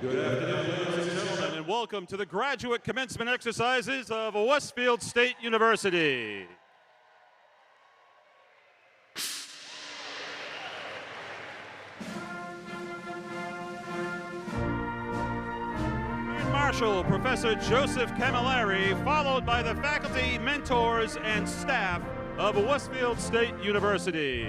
Good afternoon, ladies and gentlemen, and welcome to the graduate commencement exercises of Westfield State University. Marshal Professor Joseph Camilleri, followed by the faculty, mentors, and staff of Westfield State University.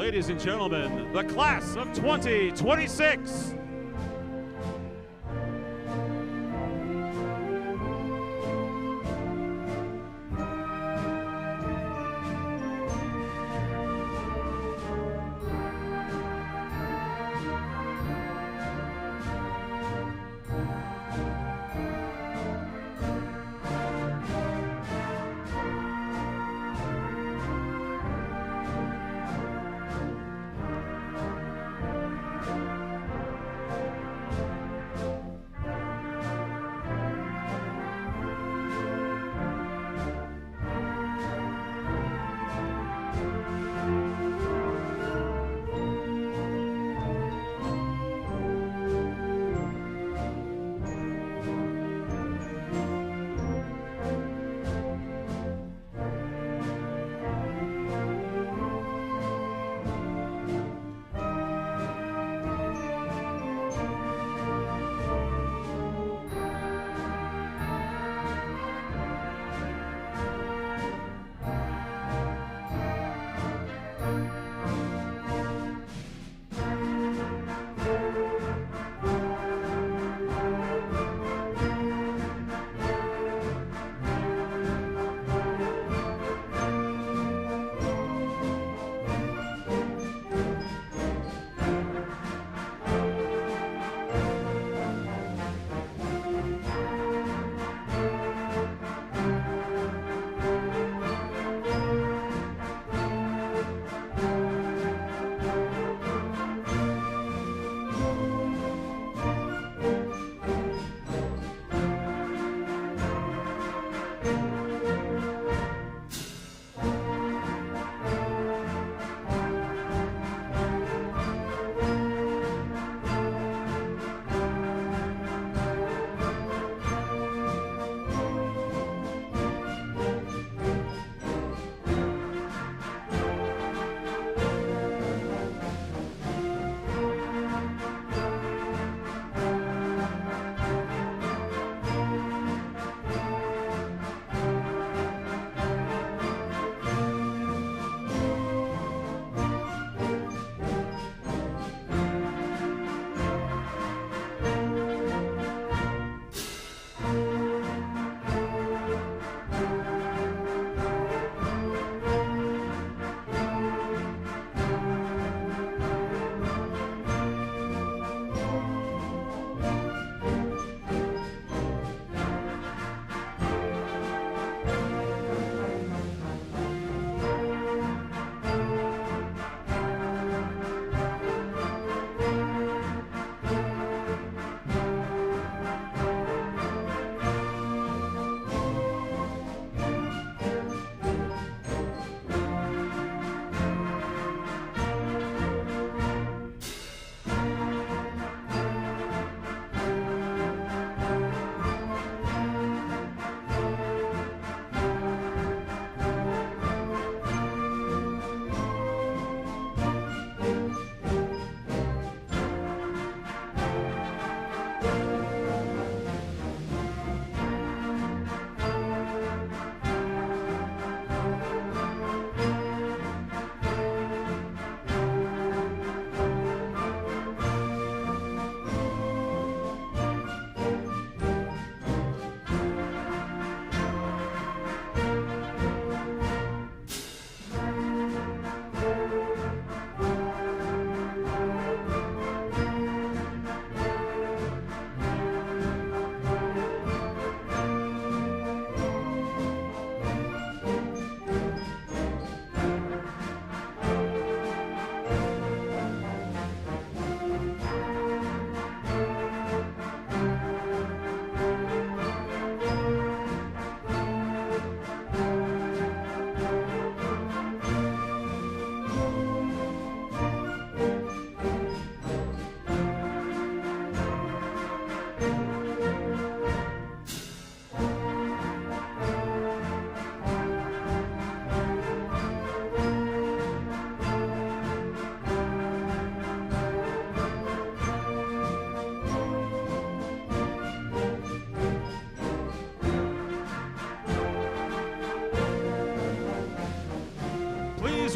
Ladies and gentlemen, the class of 2026.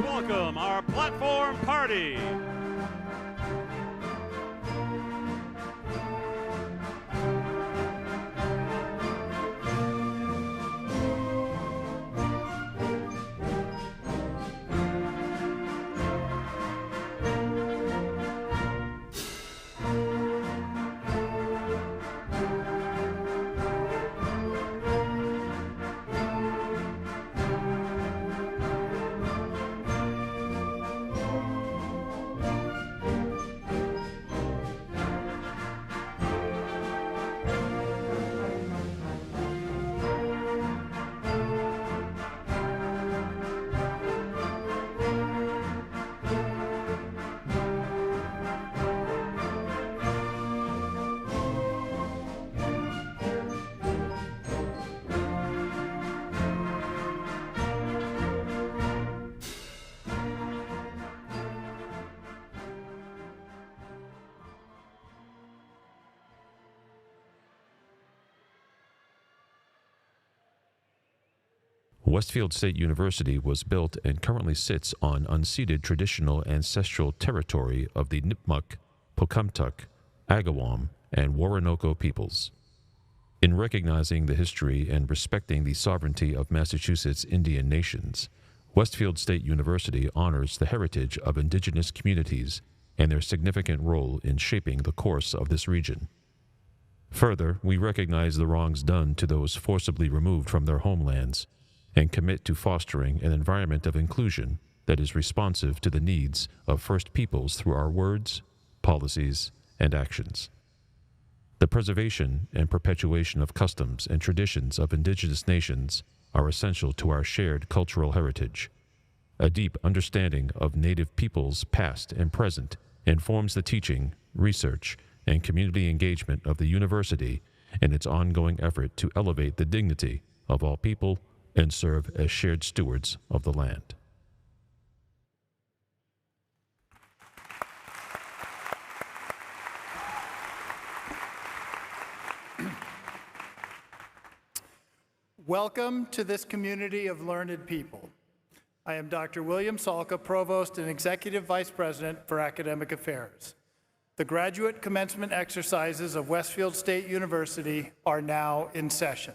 welcome our platform party. Westfield State University was built and currently sits on unceded traditional ancestral territory of the Nipmuc, Pocumtuck, Agawam, and Waranoko peoples. In recognizing the history and respecting the sovereignty of Massachusetts Indian nations, Westfield State University honors the heritage of indigenous communities and their significant role in shaping the course of this region. Further, we recognize the wrongs done to those forcibly removed from their homelands and commit to fostering an environment of inclusion that is responsive to the needs of First Peoples through our words, policies, and actions. The preservation and perpetuation of customs and traditions of indigenous nations are essential to our shared cultural heritage. A deep understanding of Native peoples past and present informs the teaching, research, and community engagement of the university in its ongoing effort to elevate the dignity of all people and serve as shared stewards of the land. Welcome to this community of learned people. I am Dr. William Salka, Provost and Executive Vice President for Academic Affairs. The graduate commencement exercises of Westfield State University are now in session.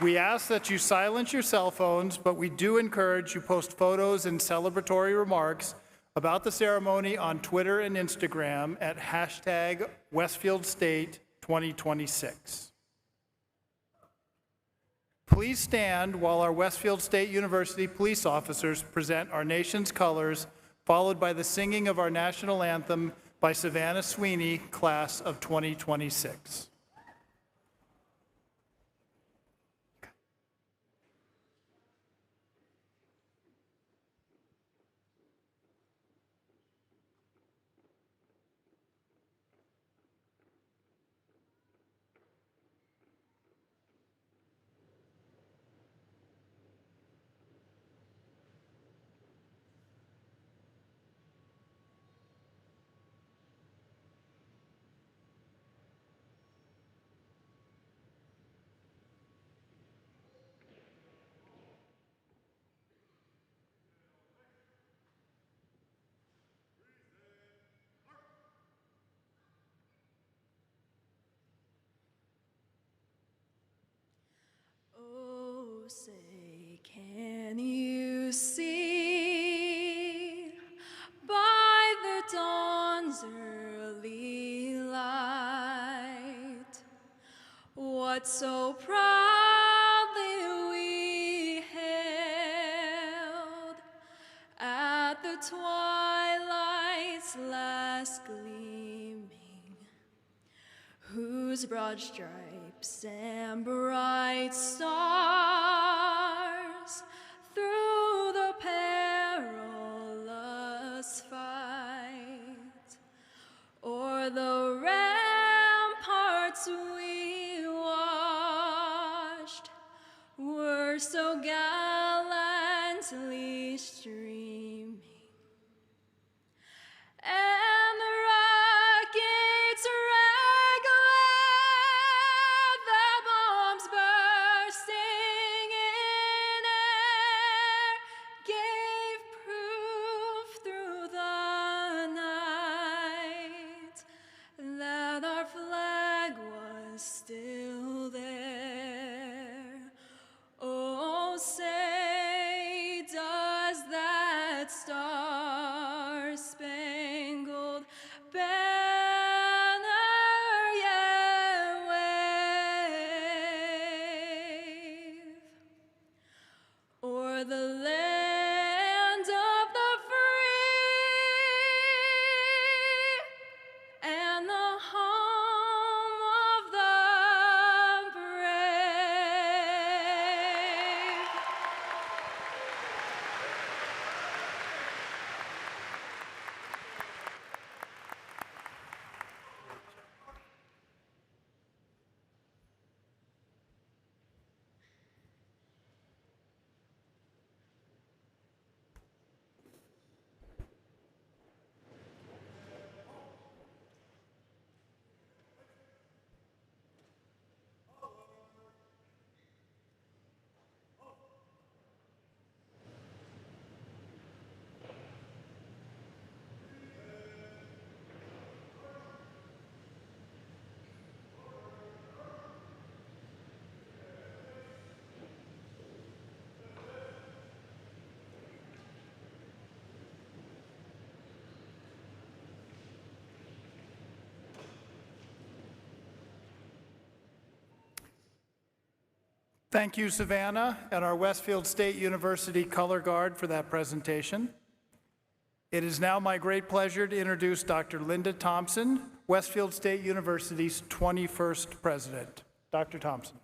We ask that you silence your cell phones, but we do encourage you post photos and celebratory remarks about the ceremony on Twitter and Instagram at #WestfieldState2026. Please stand while our Westfield State University police officers present our nation's colors, followed by the singing of our national anthem by Savannah Sweeney, class of 2026. Oh, say, can you see by the dawn's early light what so proudly we hailed at the twilight's last gleaming, whose broad stripes and bright stars through the perilous fight o'er the ramparts we watched were so gallantly streaming. And the rockets red glare the Thank you, Savannah, and our Westfield State University Color Guard for that presentation. It is now my great pleasure to introduce Dr. Linda Thompson, Westfield State University's 21st president. Dr. Thompson.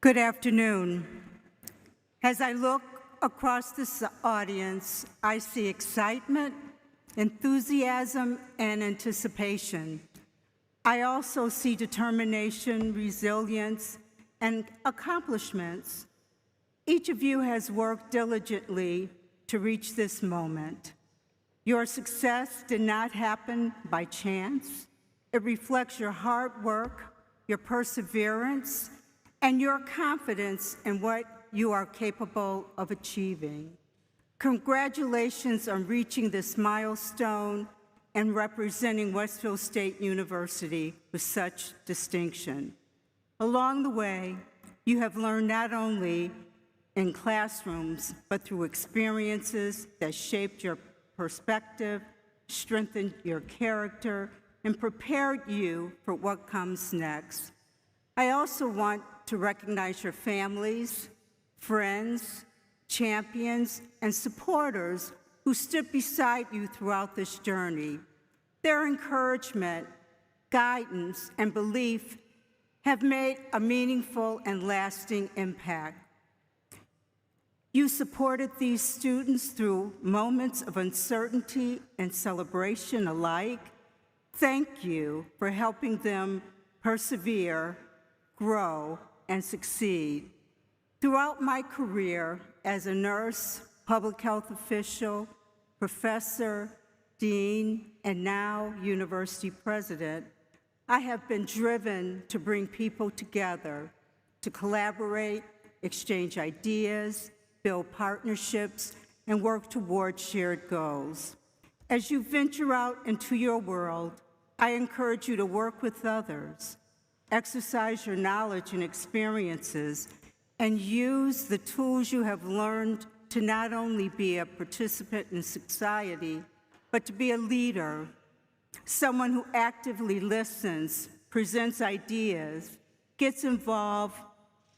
Good afternoon. As I look across this audience, I see excitement, enthusiasm, and anticipation. I also see determination, resilience, and accomplishments. Each of you has worked diligently to reach this moment. Your success did not happen by chance. It reflects your hard work, your perseverance, and your confidence in what you are capable of achieving. Congratulations on reaching this milestone and representing Westfield State University with such distinction. Along the way, you have learned not only in classrooms, but through experiences that shaped your perspective, strengthened your character, and prepared you for what comes next. I also want to recognize your families, friends, champions, and supporters who stood beside you throughout this journey. Their encouragement, guidance, and belief have made a meaningful and lasting impact. You supported these students through moments of uncertainty and celebration alike. Thank you for helping them persevere, grow, and succeed. Throughout my career as a nurse, public health official, professor, dean, and now university president, I have been driven to bring people together, to collaborate, exchange ideas, build partnerships, and work toward shared goals. As you venture out into your world, I encourage you to work with others, exercise your knowledge and experiences, and use the tools you have learned to not only be a participant in society, but to be a leader, someone who actively listens, presents ideas, gets involved,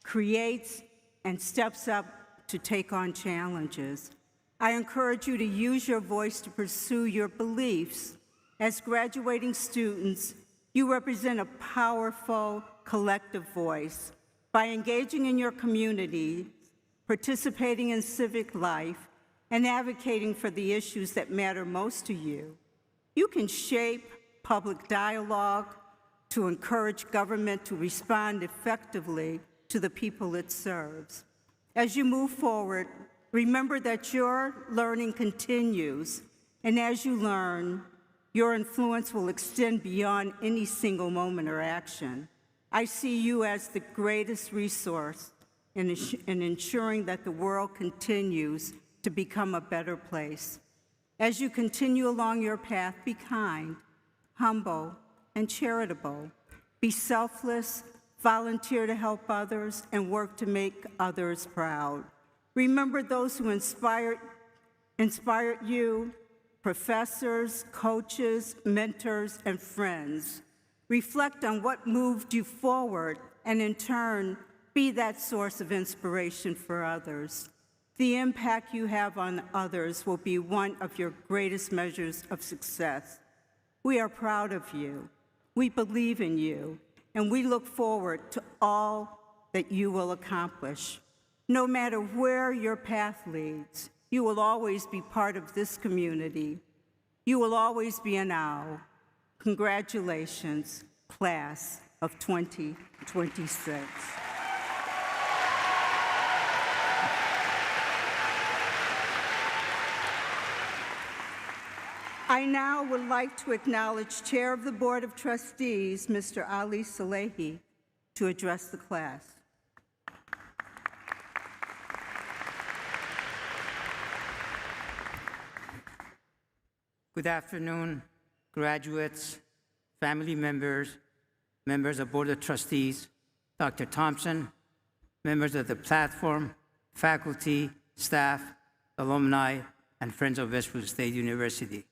creates, and steps up to take on challenges. I encourage you to use your voice to pursue your beliefs. As graduating students, you represent a powerful collective voice. By engaging in your community, participating in civic life, and advocating for the issues that matter most to you, you can shape public dialogue to encourage government to respond effectively to the people it serves. As you move forward, remember that your learning continues, and as you learn, your influence will extend beyond any single moment or action. I see you as the greatest resource in ensuring that the world continues to become a better place. As you continue along your path, be kind, humble, and charitable. Be selfless, volunteer to help others, and work to make others proud. Remember those who inspired you, professors, coaches, mentors, and friends. Reflect on what moved you forward, and in turn, be that source of inspiration for others. The impact you have on others will be one of your greatest measures of success. We are proud of you. We believe in you, and we look forward to all that you will accomplish. No matter where your path leads, you will always be part of this community. You will always be an owl. Congratulations, class of 2026. I now would like to acknowledge Chair of the Board of Trustees, Mr. Ali Salehi, to address the class. Good afternoon, graduates, family members, members of Board of Trustees, Dr. Thompson, members of the platform, faculty, staff, alumni, and friends of Westfield State University.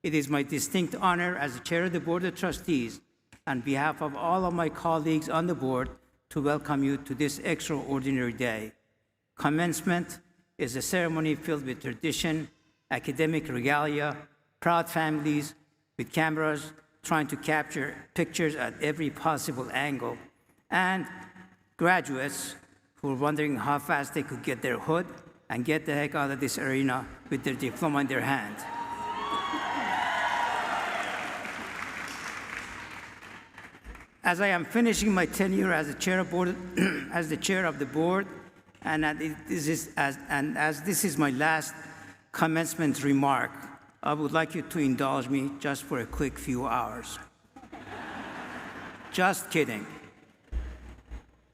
It is my distinct honor as the chair of the Board of Trustees, on behalf of all of my colleagues on the board, to welcome you to this extraordinary day. Commencement is a ceremony filled with tradition, academic regalia, proud families with cameras trying to capture pictures at every possible angle, and graduates who are wondering how fast they could get their hood and get the heck out of this arena with their diploma in their hand. As I am finishing my tenure as the chair of the board, and as this is my last commencement remark, I would like you to indulge me just for a quick few hours. Just kidding.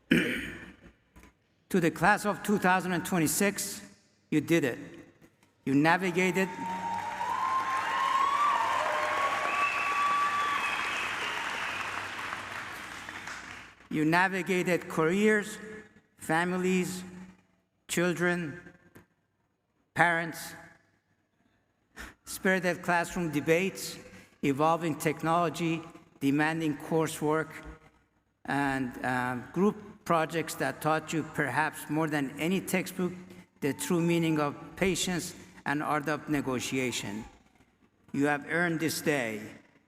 To the class of 2026, you did it. You navigated careers, families, children, parents, spirited classroom debates, evolving technology, demanding coursework, and group projects that taught you perhaps more than any textbook the true meaning of patience and art of negotiation. You have earned this day.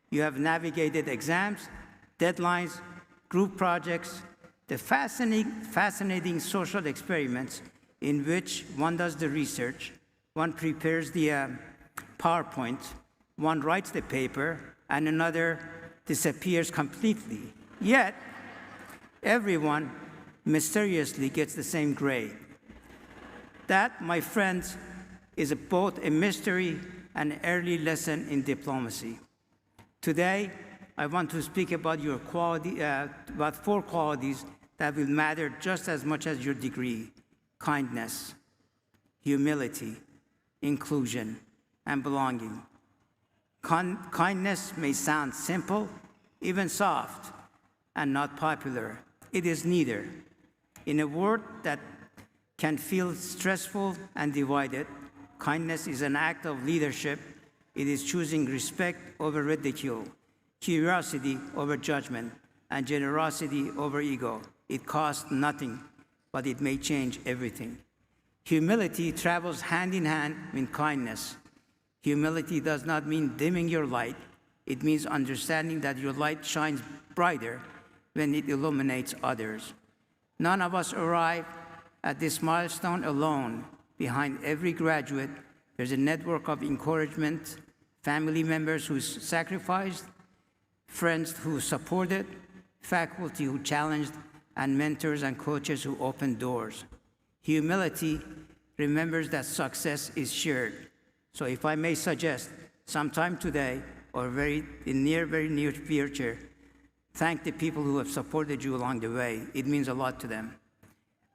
You have navigated exams, deadlines, group projects, the fascinating social experiments in which one does the research, one prepares the PowerPoint, one writes the paper, and another disappears completely. Yet, everyone mysteriously gets the same grade. That, my friends, is both a mystery and an early lesson in diplomacy. Today, I want to speak about about 4 qualities that will matter just as much as your degree: kindness, humility, inclusion, and belonging. Kindness may sound simple, even soft, and not popular. It is neither. In a world that can feel stressful and divided, kindness is an act of leadership. It is choosing respect over ridicule, curiosity over judgment, and generosity over ego. It costs nothing, but it may change everything. Humility travels hand in hand with kindness. Humility does not mean dimming your light. It means understanding that your light shines brighter when it illuminates others. None of us arrive at this milestone alone. Behind every graduate, there's a network of encouragement, family members who sacrificed, friends who supported, faculty who challenged, and mentors and coaches who opened doors. Humility remembers that success is shared. So if I may suggest, sometime today or very near future, thank the people who have supported you along the way. It means a lot to them.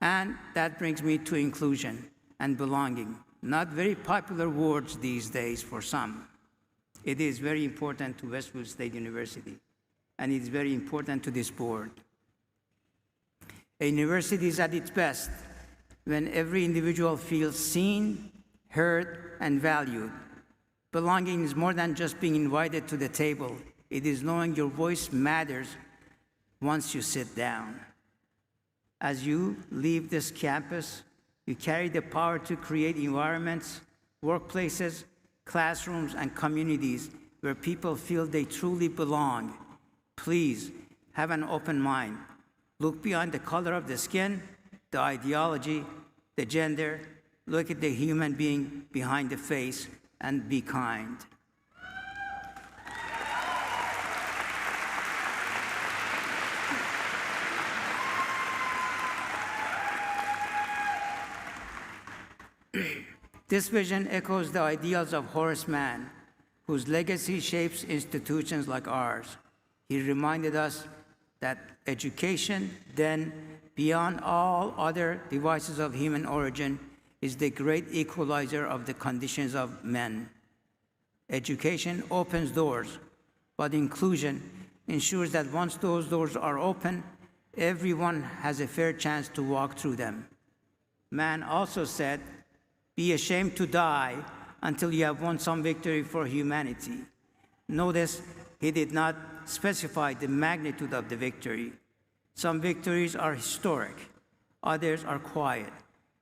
And that brings me to inclusion and belonging. Not very popular words these days for some. It is very important to Westfield State University, and it is very important to this board. A university is at its best when every individual feels seen, heard, and valued. Belonging is more than just being invited to the table. It is knowing your voice matters once you sit down. As you leave this campus, you carry the power to create environments, workplaces, classrooms, and communities where people feel they truly belong. Please have an open mind. Look beyond the color of the skin, the ideology, the gender. Look at the human being behind the face and be kind. This vision echoes the ideals of Horace Mann, whose legacy shapes institutions like ours. He reminded us that education, then, beyond all other devices of human origin, is the great equalizer of the conditions of men. Education opens doors, but inclusion ensures that once those doors are open, everyone has a fair chance to walk through them. Mann also said, "Be ashamed to die until you have won some victory for humanity. Notice he did not specify the magnitude of the victory. Some victories are historic, others are quiet.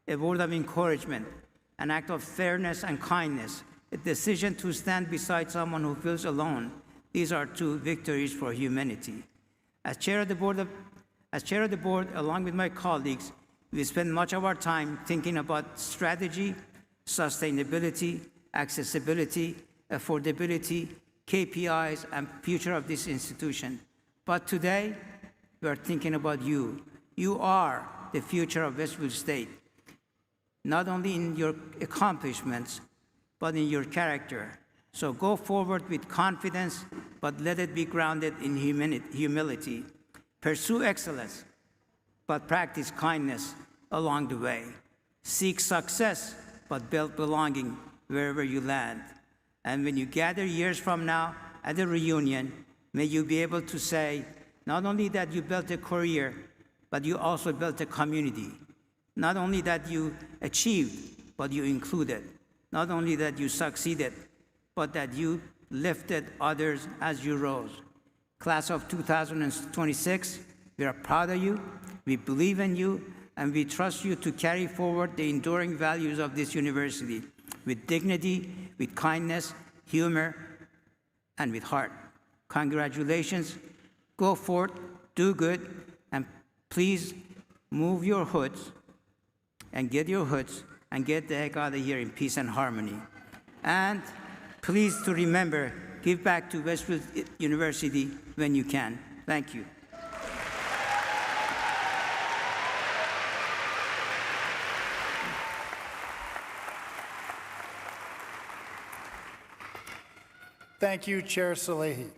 A word of encouragement, an act of fairness and kindness, a decision to stand beside someone who feels alone. These are two victories for humanity. As chair of the board, along with my colleagues, we spend much of our time thinking about strategy, sustainability, accessibility, affordability, KPIs, and future of this institution. But today, we are thinking about you. You are the future of Westfield State, not only in your accomplishments, but in your character. So go forward with confidence, but let it be grounded in humility. Pursue excellence, but practice kindness along the way. Seek success, but build belonging wherever you land. And when you gather years from now at the reunion, may you be able to say, not only that you built a career, but you also built a community. Not only that you achieved, but you included. Not only that you succeeded, but that you lifted others as you rose. Class of 2026, we are proud of you, we believe in you, and we trust you to carry forward the enduring values of this university with dignity, with kindness, humor, and with heart. Congratulations. Go forth, do good, and please move your hoods and get your hoods and get the heck out of here in peace and harmony. And please to remember, give back to Westfield University when you can. Thank you. Thank you, Chair Salehi.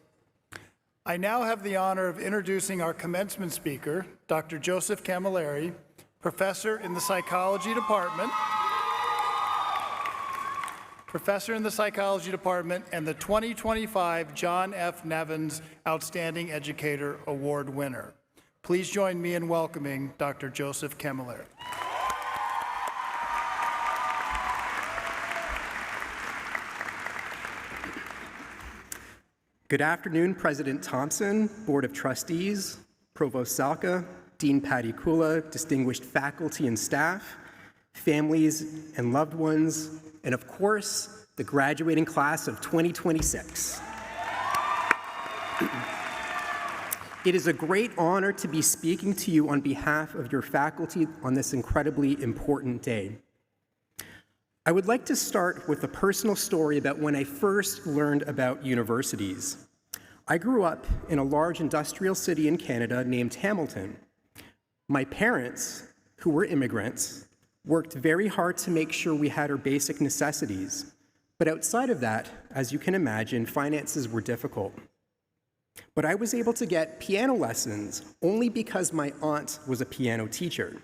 I now have the honor of introducing our commencement speaker, Dr. Joseph Camilleri, professor in the Psychology Department, and the 2025 John F. Nevins Outstanding Educator Award winner. Please join me in welcoming Dr. Joseph Camilleri. Good afternoon, President Thompson, Board of Trustees, Provost Salka, Dean Patty Kula, distinguished faculty and staff, families and loved ones, and of course, the graduating class of 2026. It is a great honor to be speaking to you on behalf of your faculty on this incredibly important day. I would like to start with a personal story about when I first learned about universities. I grew up in a large industrial city in Canada named Hamilton. My parents, who were immigrants, worked very hard to make sure we had our basic necessities. But outside of that, as you can imagine, finances were difficult. But I was able to get piano lessons only because my aunt was a piano teacher.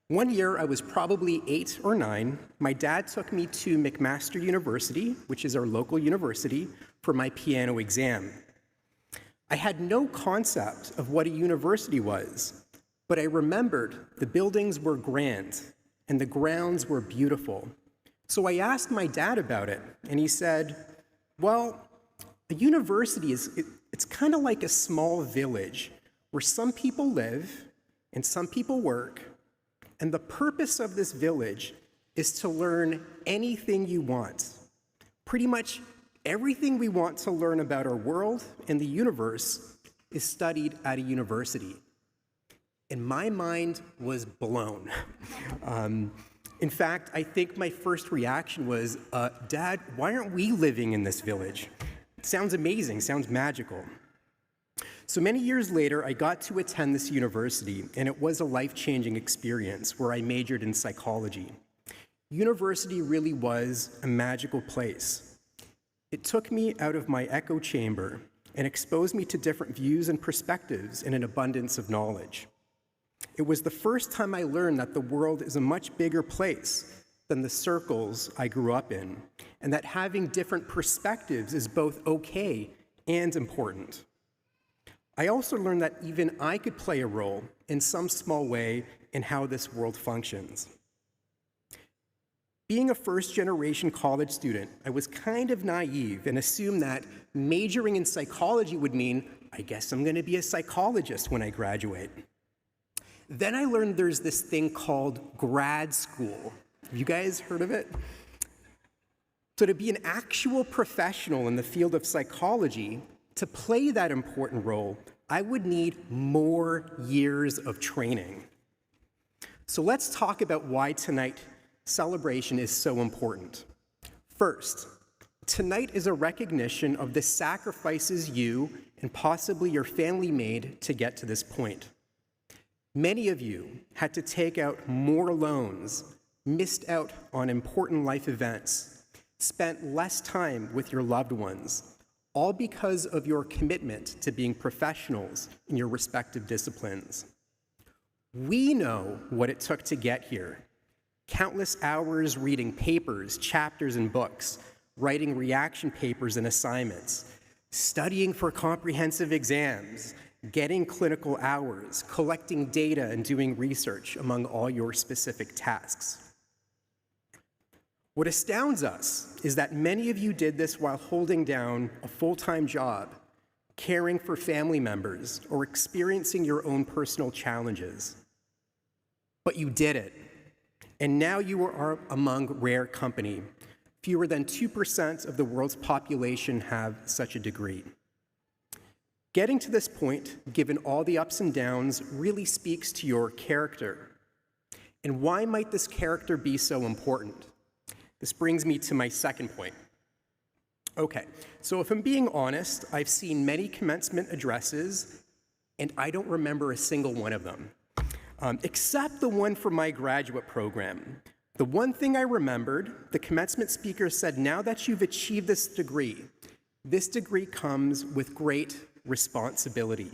One year, I was probably 8 or 9, my dad took me to McMaster University, which is our local university, for my piano exam. I had no concept of what a university was, but I remembered the buildings were grand and the grounds were beautiful. So I asked my dad about it, and he said, well, a university it's kind of like a small village where some people live and some people work. And the purpose of this village is to learn anything you want. Pretty much everything we want to learn about our world and the universe is studied at a university. And my mind was blown. In fact, I think my first reaction was, Dad, why aren't we living in this village? It sounds amazing, sounds magical. So many years later, I got to attend this university, and it was a life-changing experience where I majored in psychology. University really was a magical place. It took me out of my echo chamber and exposed me to different views and perspectives and an abundance of knowledge. It was the first time I learned that the world is a much bigger place than the circles I grew up in, and that having different perspectives is both okay and important. I also learned that even I could play a role in some small way in how this world functions. Being a first-generation college student, I was kind of naive and assumed that majoring in psychology would mean, I guess I'm going to be a psychologist when I graduate. Then I learned there's this thing called grad school. Have you guys heard of it? So to be an actual professional in the field of psychology, to play that important role, I would need more years of training. So let's talk about why tonight's celebration is so important. First, tonight is a recognition of the sacrifices you and possibly your family made to get to this point. Many of you had to take out more loans, missed out on important life events, spent less time with your loved ones, all because of your commitment to being professionals in your respective disciplines. We know what it took to get here. Countless hours reading papers, chapters, and books, writing reaction papers and assignments, studying for comprehensive exams, getting clinical hours, collecting data, and doing research among all your specific tasks. What astounds us is that many of you did this while holding down a full-time job, caring for family members, or experiencing your own personal challenges. But you did it, and now you are among rare company. Fewer than 2% of the world's population have such a degree. Getting to this point, given all the ups and downs, really speaks to your character. And why might this character be so important? This brings me to my second point. Okay, so if I'm being honest, I've seen many commencement addresses, and I don't remember a single one of them, except the one for my graduate program. The one thing I remembered, the commencement speaker said, now that you've achieved this degree comes with great responsibility.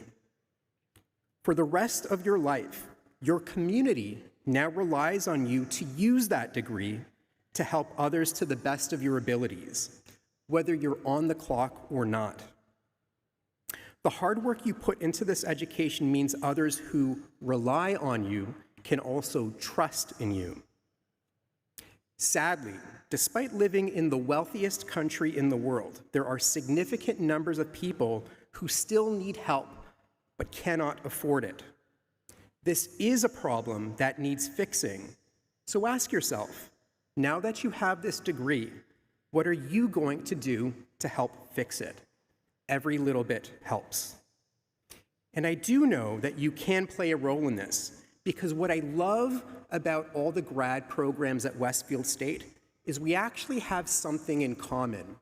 For the rest of your life, your community now relies on you to use that degree to help others to the best of your abilities, whether you're on the clock or not. The hard work you put into this education means others who rely on you can also trust in you. Sadly, despite living in the wealthiest country in the world, there are significant numbers of people who still need help but cannot afford it. This is a problem that needs fixing. So ask yourself, now that you have this degree, what are you going to do to help fix it? Every little bit helps. And I do know that you can play a role in this, because what I love about all the grad programs at Westfield State is we actually have something in common.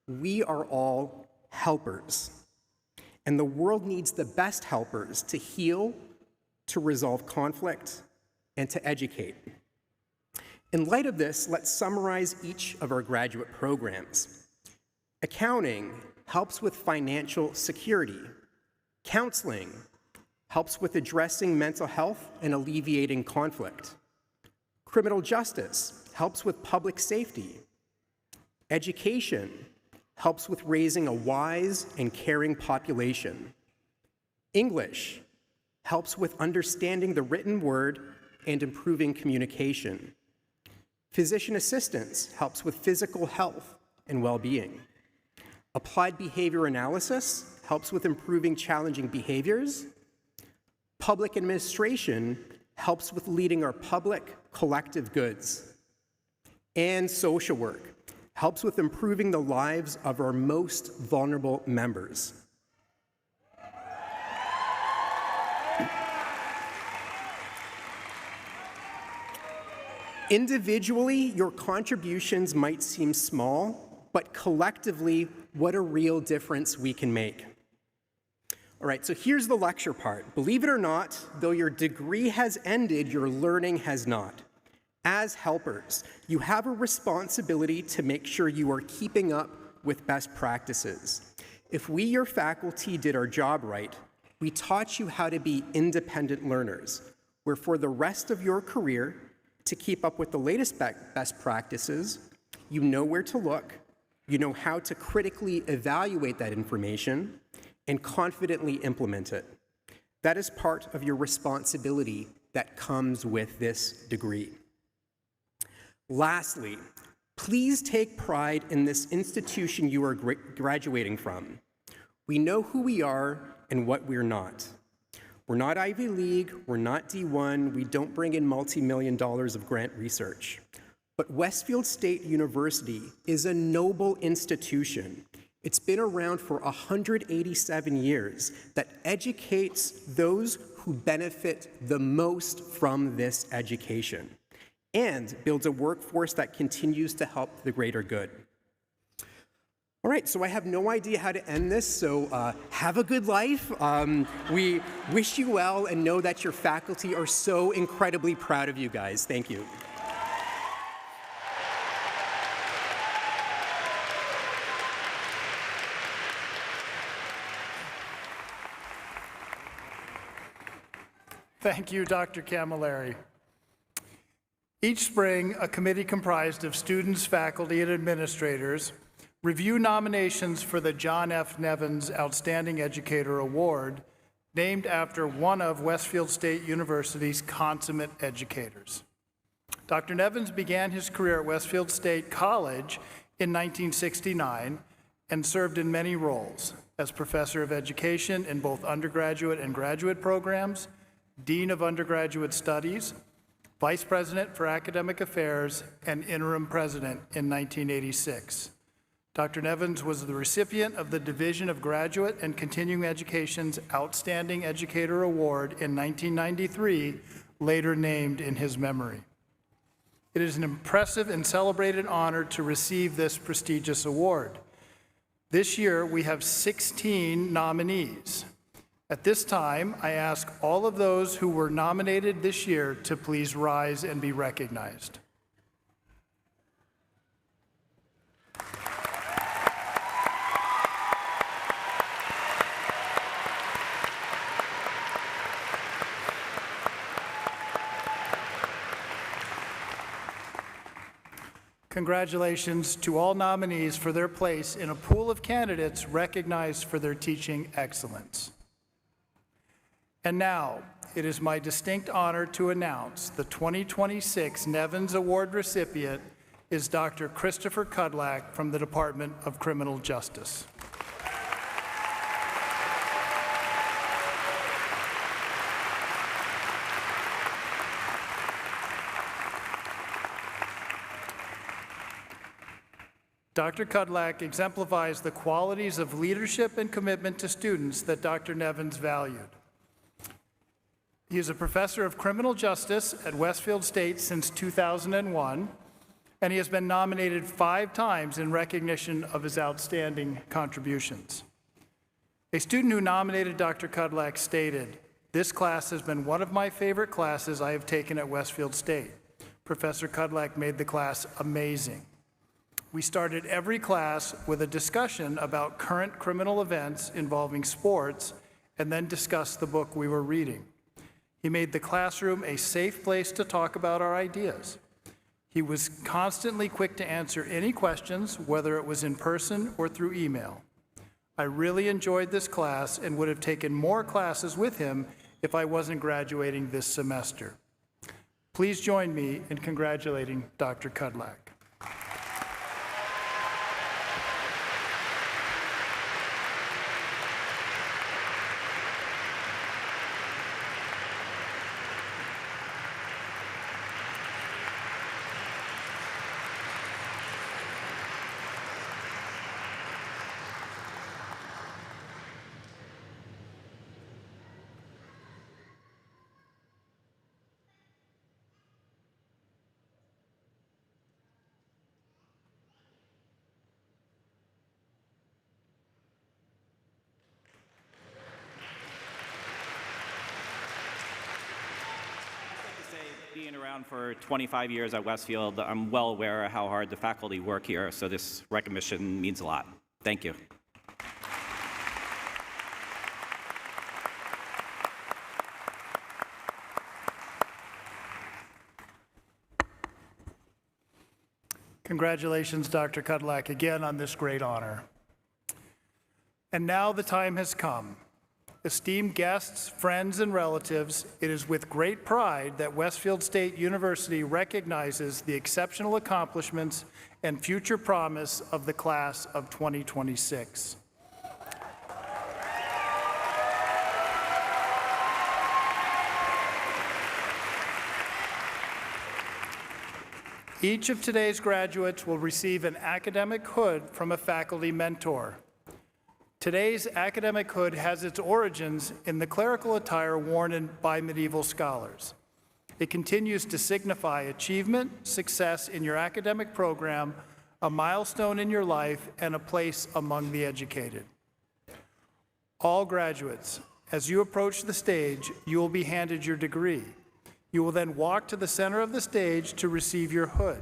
We are all helpers. And the world needs the best helpers to heal, to resolve conflict, and to educate. In light of this, let's summarize each of our graduate programs. Accounting helps with financial security. Counseling helps with addressing mental health and alleviating conflict. Criminal justice helps with public safety. Education helps with raising a wise and caring population. English helps with understanding the written word and improving communication. Physician assistance helps with physical health and well-being. Applied behavior analysis helps with improving challenging behaviors. Public administration helps with leading our public collective goods. And social work helps with improving the lives of our most vulnerable members. Individually, your contributions might seem small, but collectively, what a real difference we can make. All right, so here's the lecture part. Believe it or not, though your degree has ended, your learning has not. As helpers, you have a responsibility to make sure you are keeping up with best practices. If we, your faculty, did our job right, we taught you how to be independent learners, where for the rest of your career, to keep up with the latest best practices, you know where to look, you know how to critically evaluate that information, and confidently implement it. That is part of your responsibility that comes with this degree. Lastly, please take pride in this institution you are graduating from. We know who we are and what we're not. We're not Ivy League, we're not D1, we don't bring in multi-million dollars of grant research. But Westfield State University is a noble institution. It's been around for 187 years that educates those who benefit the most from this education and builds a workforce that continues to help the greater good. All right, so I have no idea how to end this, so have a good life. We wish you well and know that your faculty are so incredibly proud of you guys. Thank you. Thank you, Dr. Camilleri. Each spring, a committee comprised of students, faculty, and administrators review nominations for the John F. Nevins Outstanding Educator Award, named after one of Westfield State University's consummate educators. Dr. Nevins began his career at Westfield State College in 1969 and served in many roles as professor of education in both undergraduate and graduate programs, dean of undergraduate studies, vice president for academic affairs, and interim president in 1986. Dr. Nevins was the recipient of the Division of Graduate and Continuing Education's Outstanding Educator Award in 1993, later named in his memory. It is an impressive and celebrated honor to receive this prestigious award. This year, we have 16 nominees. At this time, I ask all of those who were nominated this year to please rise and be recognized. Congratulations to all nominees for their place in a pool of candidates recognized for their teaching excellence. And now, it is my distinct honor to announce the 2026 Nevins Award recipient is Dr. Christopher Kudlak from the Department of Criminal Justice. Dr. Kudlak exemplifies the qualities of leadership and commitment to students that Dr. Nevins valued. He is a professor of criminal justice at Westfield State since 2001, and he has been nominated 5 times in recognition of his outstanding contributions. A student who nominated Dr. Kudlak stated, "This class has been one of my favorite classes I have taken at Westfield State. Professor Kudlak made the class amazing. We started every class with a discussion about current criminal events involving sports and then discussed the book we were reading. He made the classroom a safe place to talk about our ideas. He was constantly quick to answer any questions, whether it was in person or through email. I really enjoyed this class and would have taken more classes with him if I wasn't graduating this semester." Please join me in congratulating Dr. Kudlak. Being around for 25 years at Westfield, I'm well aware of how hard the faculty work here, so this recognition means a lot. Thank you. Congratulations, Dr. Kudlak, again on this great honor. And now the time has come. esteemed guests, friends, and relatives, it is with great pride that Westfield State University recognizes the exceptional accomplishments and future promise of the class of 2026. Each of today's graduates will receive an academic hood from a faculty mentor. Today's academic hood has its origins in the clerical attire worn by medieval scholars. It continues to signify achievement, success in your academic program, a milestone in your life, and a place among the educated. All graduates, as you approach the stage, you will be handed your degree. You will then walk to the center of the stage to receive your hood.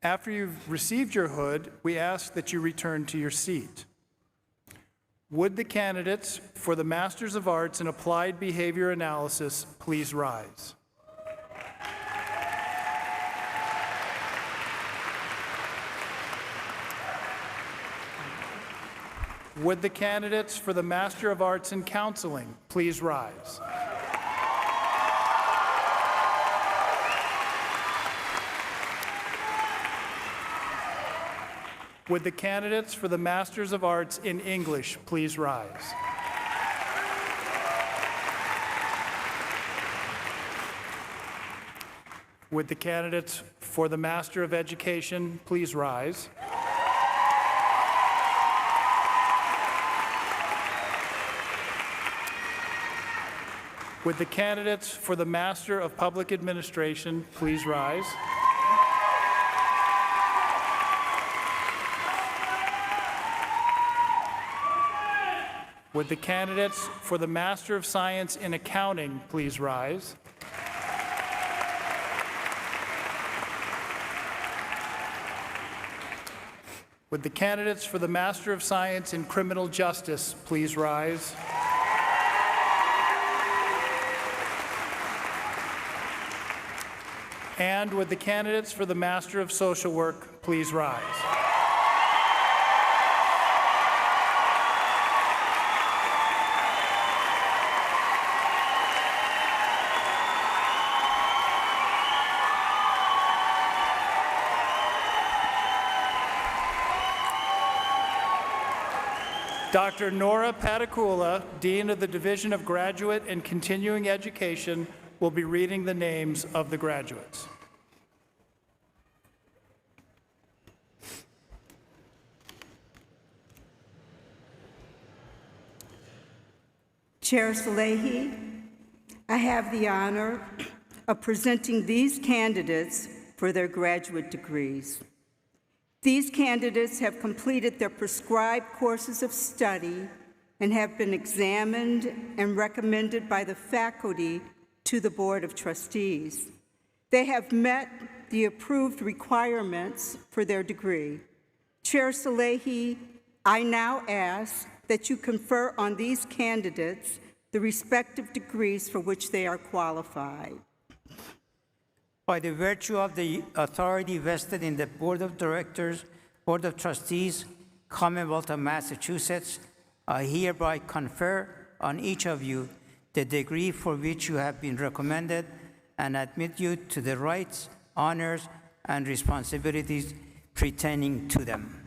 After you've received your hood, we ask that you return to your seat. Would the candidates for the Masters of Arts in Applied Behavior Analysis please rise? Would the candidates for the Master of Arts in Counseling please rise? Would the candidates for the Masters of Arts in English please rise? Would the candidates for the Master of Education please rise? Would the candidates for the Master of Public Administration please rise? Would the candidates for the Master of Science in Accounting please rise? Would the candidates for the Master of Science in Criminal Justice please rise? And would the candidates for the Master of Social Work please rise? Dr. Nora Patakula, Dean of the Division of Graduate and Continuing Education, will be reading the names of the graduates. Chair Salehi, I have the honor of presenting these candidates for their graduate degrees. These candidates have completed their prescribed courses of study and have been examined and recommended by the faculty to the Board of Trustees. They have met the approved requirements for their degree. Chair Salehi, I now ask that you confer on these candidates the respective degrees for which they are qualified. By the virtue of the authority vested in the Board of Directors, Board of Trustees, Commonwealth of Massachusetts, I hereby confer on each of you the degree for which you have been recommended and admit you to the rights, honors, and responsibilities pertaining to them.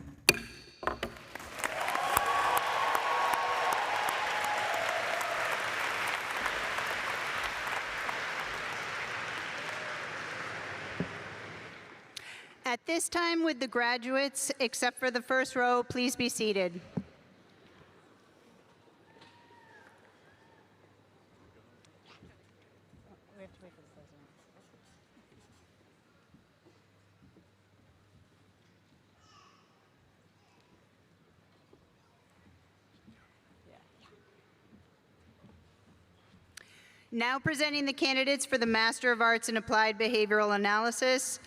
At this time, would the graduates, except for the first row, please be seated? Now presenting the candidates for the Master of Arts in Applied Behavioral Analysis,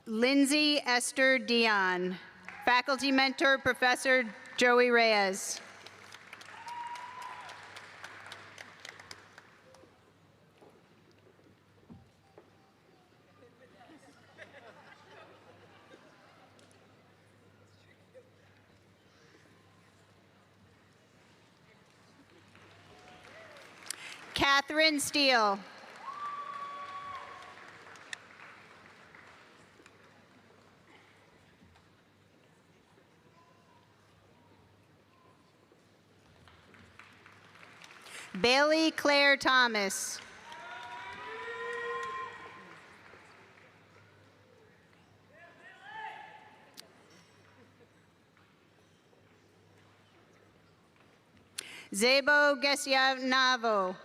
Lindsay Esther Dion. Faculty mentor, Professor Joey Reyes. Catherine Steele. Bailey Claire Thomas. Zebo Gesianavo.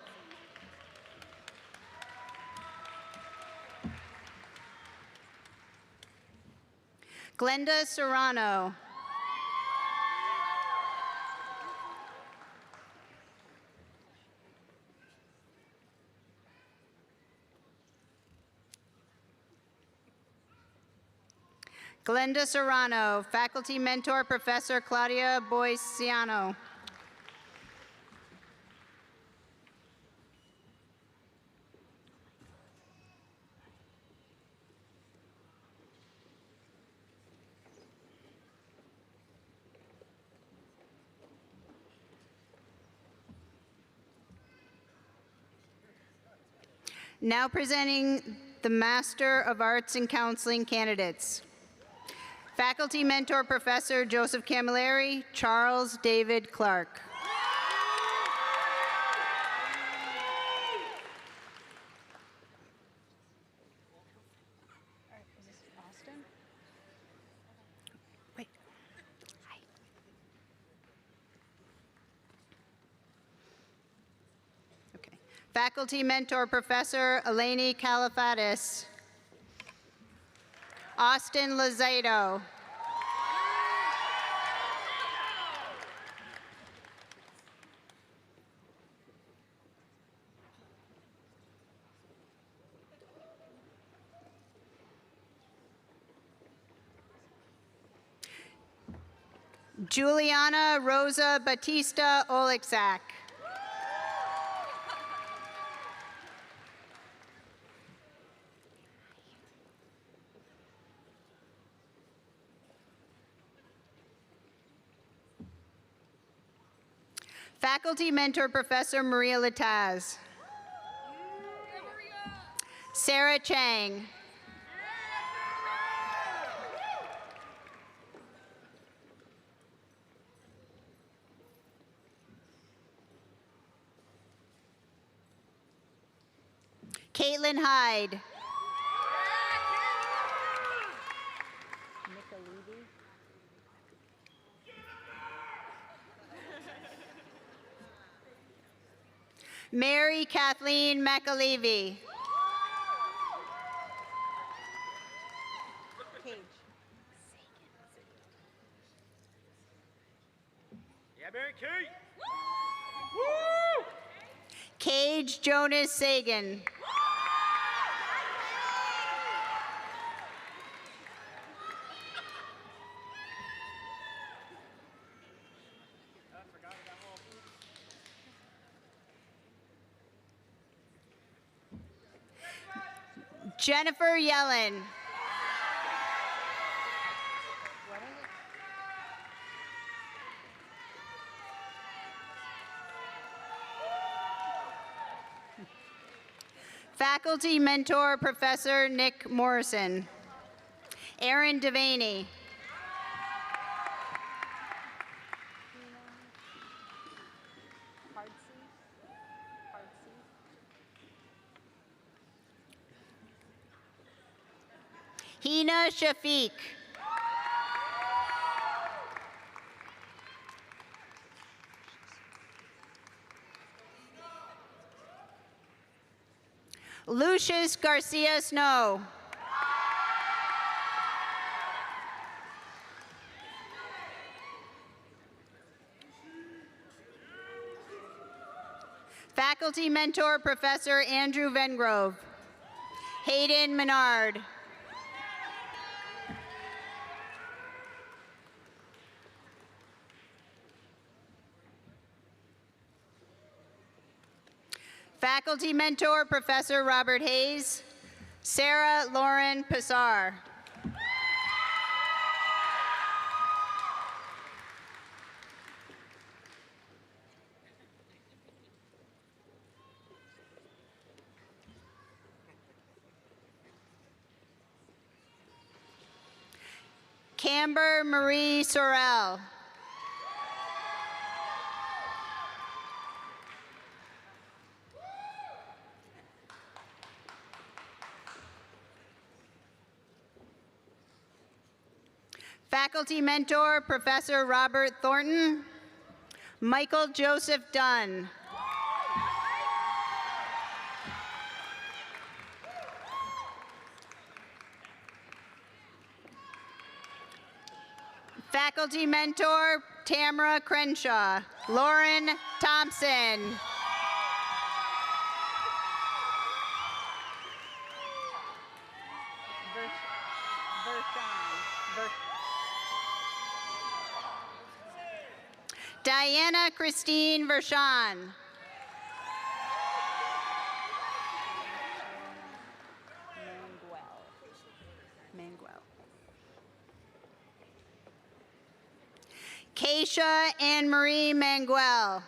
Glenda Serrano. Glenda Serrano, faculty mentor, Professor Claudia Boisiano. Now presenting the Master of Arts in Counseling candidates. Faculty mentor, Professor Joseph Camilleri, Charles David Clark. Faculty mentor, Professor Eleni Kalafatis. Austin Lozado. Juliana Rosa Batista Oleksak. Faculty mentor, Professor Maria Lataz. Sarah Chang. Caitlin Hyde. Mary Kathleen McAlevey. Yeah, Mary Kate. Cage Jonas Sagan. Jennifer Yellen. Faculty mentor, Professor Nick Morrison. Aaron Devaney. Hina Shafiq. Lucius Garcia Snow. Faculty mentor, Professor Andrew Vengrove. Hayden Menard. Faculty mentor, Professor Robert Hayes. Sarah Lauren Passar. Camber Marie Sorrell. Faculty mentor, Professor Robert Thornton. Michael Joseph Dunn. Faculty mentor, Tamara Crenshaw. Lauren Thompson. Diana Christine Vershawn. Keisha Anne Marie Manguel.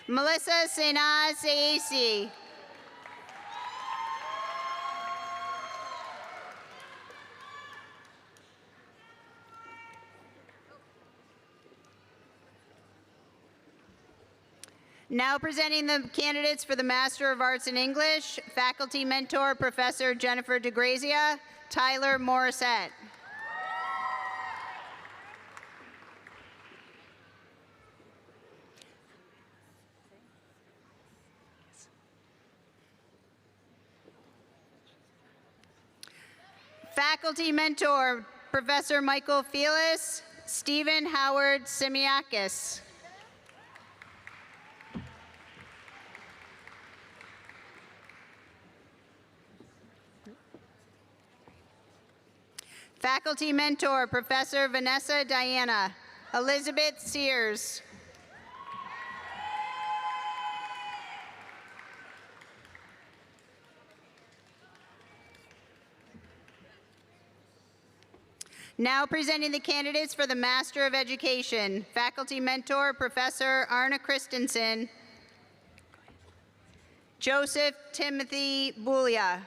Melissa Senaz Saisi. Now presenting the candidates for the Master of Arts in English, faculty mentor, Professor Jennifer DeGrazia, Tyler Morissette. Faculty mentor, Professor Michael Felis, Stephen Howard Simiakis. Faculty mentor, Professor Vanessa Diana, Elizabeth Sears. Now presenting the candidates for the Master of Education, faculty mentor, Professor Arna Christensen, Joseph Timothy Boulia.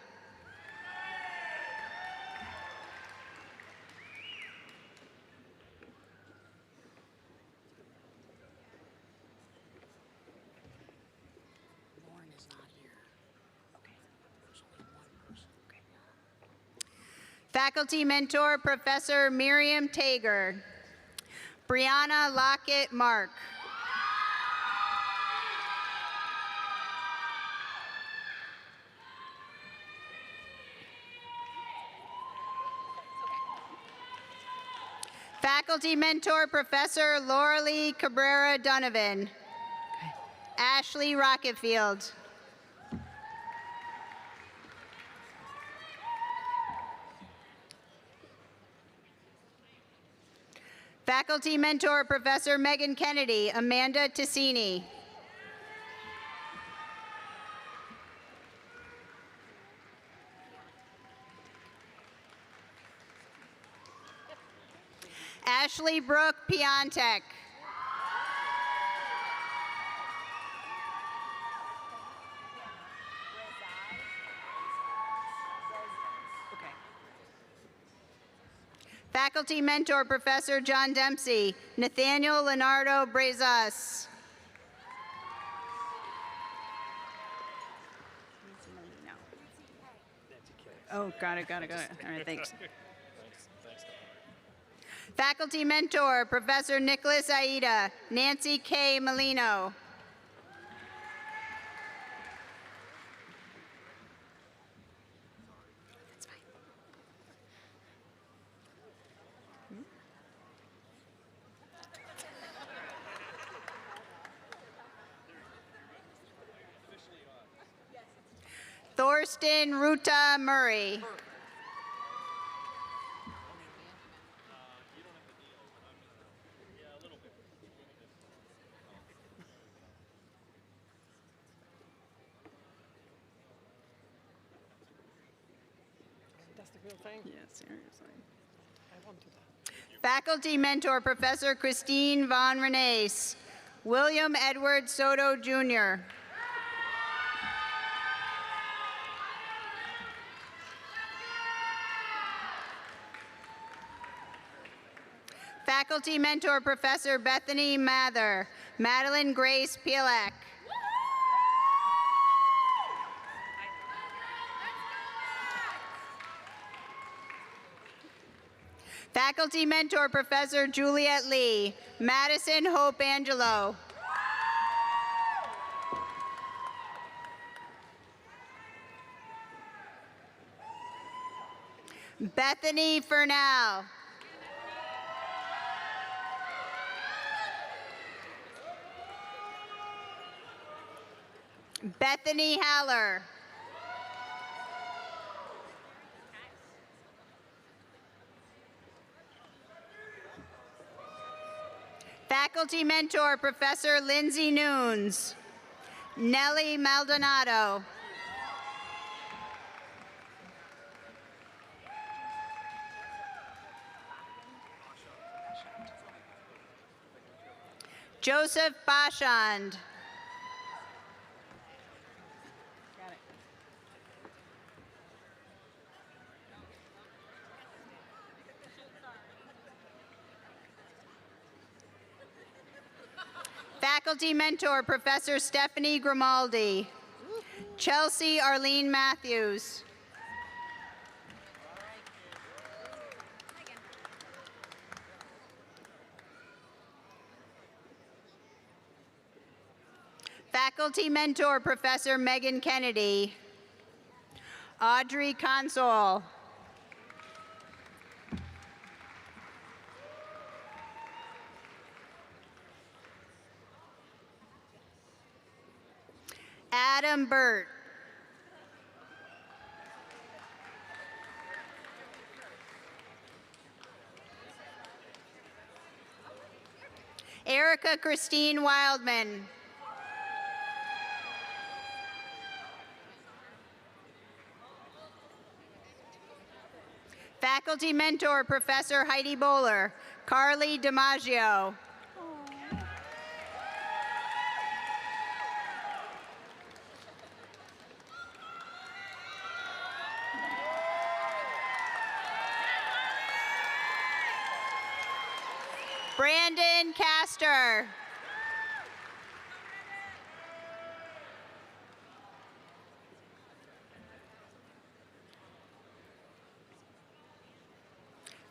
Faculty mentor, Professor Miriam Tager. Brianna Lockett Mark. Faculty mentor, Professor Laura Lee Cabrera Donovan. Ashley Rocketfield. Faculty mentor, Professor Megan Kennedy, Amanda Ticini. Ashley Brooke Piontek. Faculty mentor, Professor John Dempsey, Nathaniel Leonardo Brazas. Oh, got it. All right, thanks. Faculty mentor, Professor Nicholas Aida, Nancy K. Molino. Thorsten Ruta Murray. That's the real thing? Yeah, seriously. I want to that. Faculty Mentor, Professor Christine Von Renes. William Edward Soto, Jr. Faculty Mentor, Professor Bethany Mather. Madeline Grace Pielek. Faculty Mentor, Professor Juliet Lee. Madison Hope Angelo. Bethany Fernal. Bethany Haller. Faculty Mentor, Professor Lindsay Nunes. Nellie Maldonado. Joseph Bashand. Faculty Mentor, Professor Stephanie Grimaldi. Chelsea Arlene Matthews. Faculty Mentor, Professor Megan Kennedy. Audrey Consol. Adam Burt. Erica Christine Wildman. Faculty Mentor, Professor Heidi Bowler. Carly DiMaggio. Brandon Castor.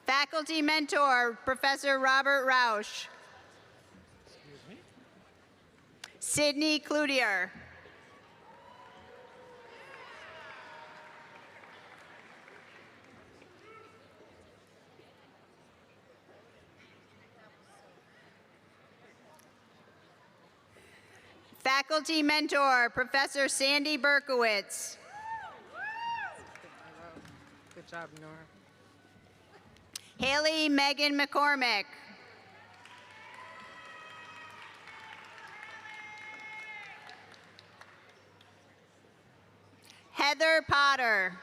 Faculty Mentor, Professor Robert Rausch. Sydney Cloutier. Faculty Mentor, Professor Sandy Berkowitz. Good job, Nora. Haley Megan McCormick. Heather Potter.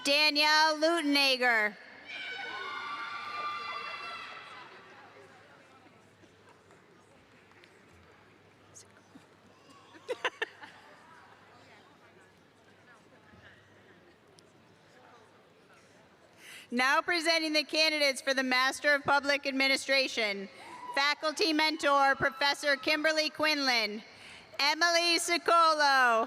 Danielle Lutenegger. Now presenting the candidates for the Master of Public Administration. Faculty Mentor, Professor Kimberly Quinlan. Emily Sicolo.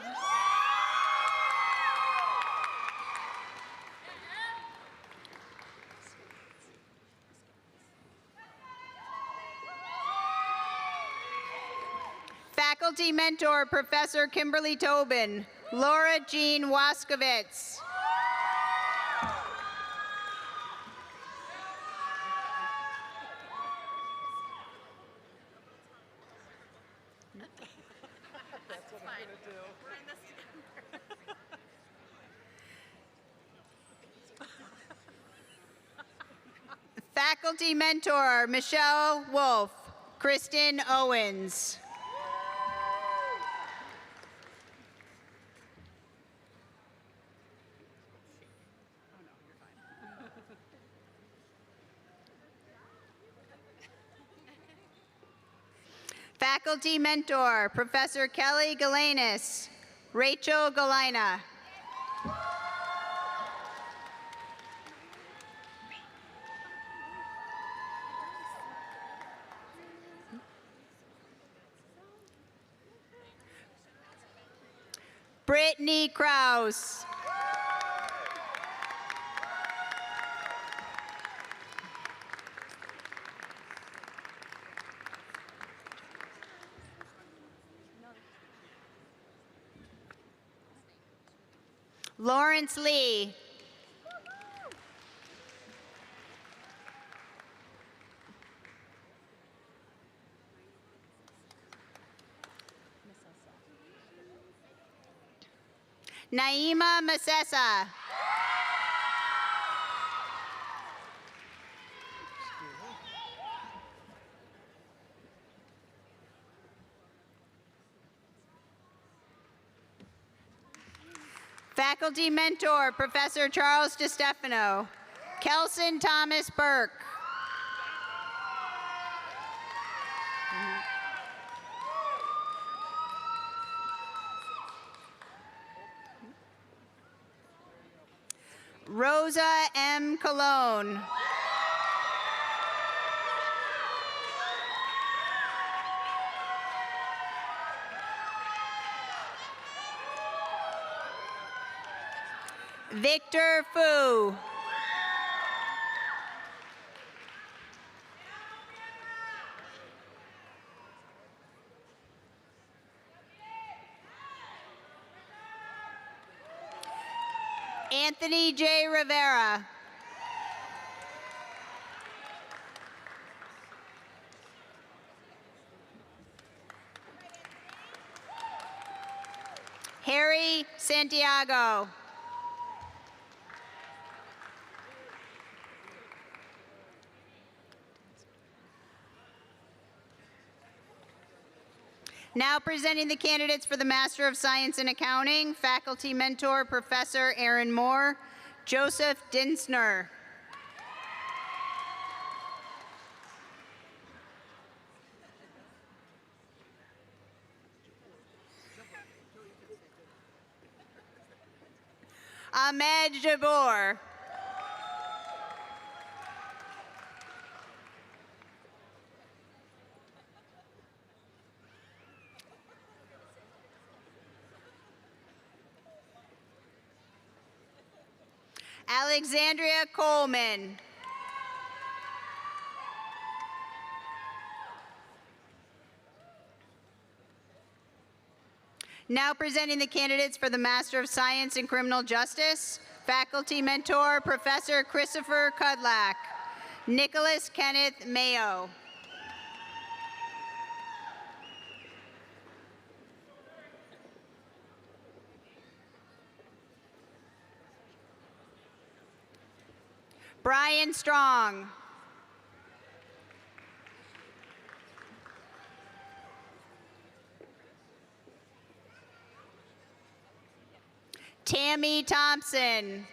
Faculty Mentor, Professor Kimberly Tobin. Laura Jean Waskowitz. Faculty Mentor, Michelle Wolf, Kristen Owens. Faculty Mentor, Professor Kelly Galanis, Rachel Galina. Brittany Kraus. Lawrence Lee. Naima Masessa. Faculty Mentor, Professor Charles DeStefano, Kelson Thomas Burke. Rosa M. Colon. Victor Fu. Anthony J. Rivera. Harry Santiago. Now presenting the candidates for the Master of Science in Accounting, Faculty Mentor, Professor Aaron Moore, Joseph Dinsner. Ahmed Jabbour. Alexandria Coleman. Now presenting the candidates for the Master of Science in Criminal Justice, Faculty Mentor, Professor Christopher Kudlak, Nicholas Kenneth Mayo. Brian Strong. Tammy Thompson.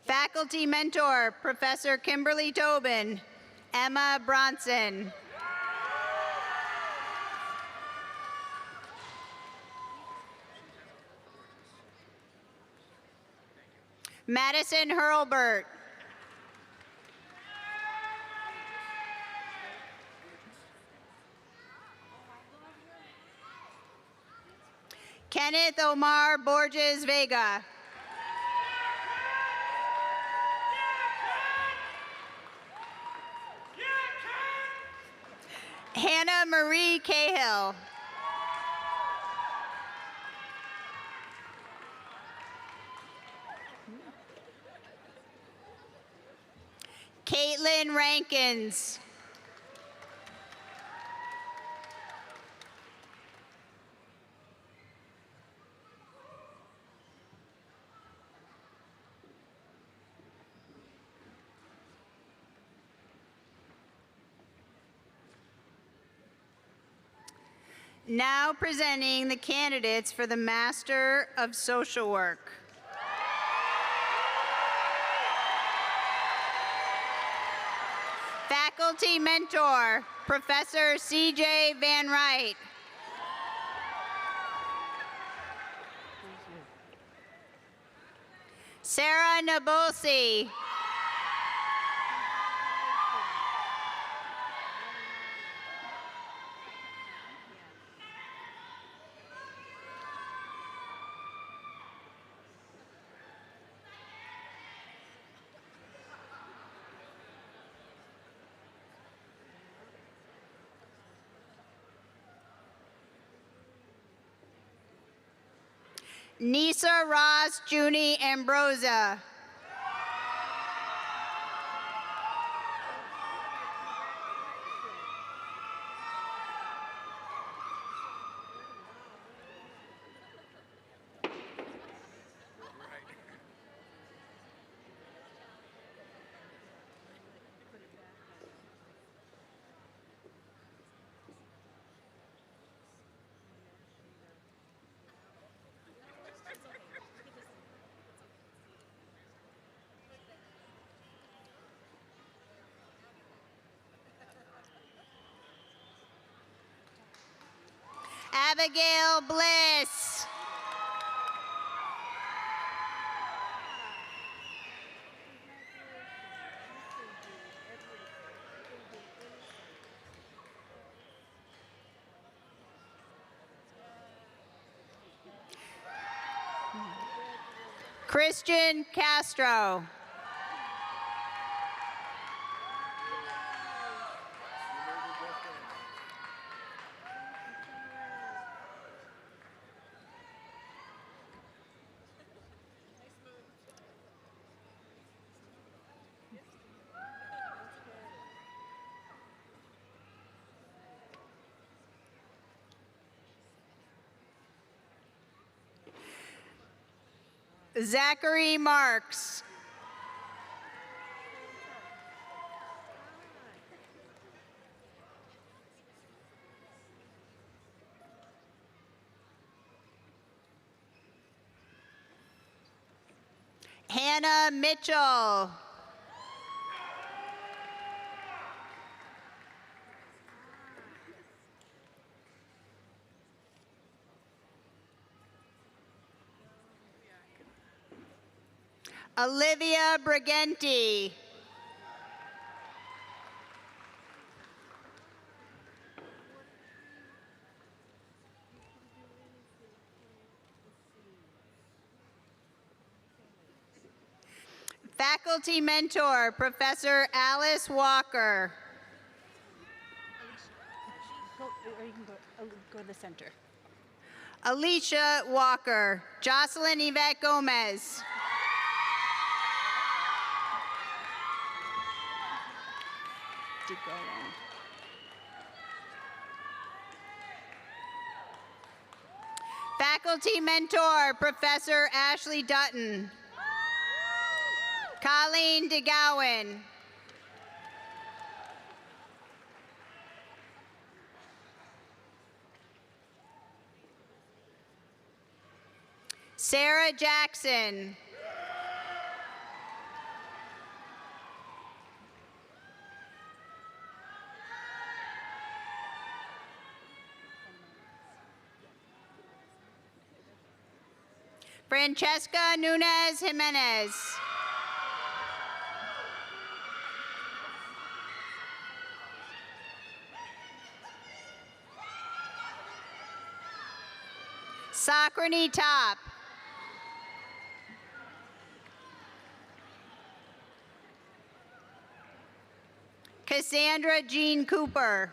Faculty Mentor, Professor Kimberly Tobin, Emma Bronson. Madison Hurlbert. Kenneth Omar Borges Vega. Hannah Marie Cahill. Caitlin Rankins. Now presenting the candidates for the Master of Social Work. Faculty Mentor, Professor C.J. Van Wright. Sarah Nabosi. Nisa Ross Junie Ambrosia. Abigail Bliss. Christian Castro. Zachary Marks. Hannah Mitchell. Olivia Brigenti. Faculty Mentor, Professor Alice Walker. Go to the center. Alicia Walker. Jocelyn Yvette Gomez. Keep going. Faculty Mentor, Professor Ashley Dutton. Colleen DeGowan. Sarah Jackson. Francesca Nunez Jimenez. Sakrani Top. Cassandra Jean Cooper.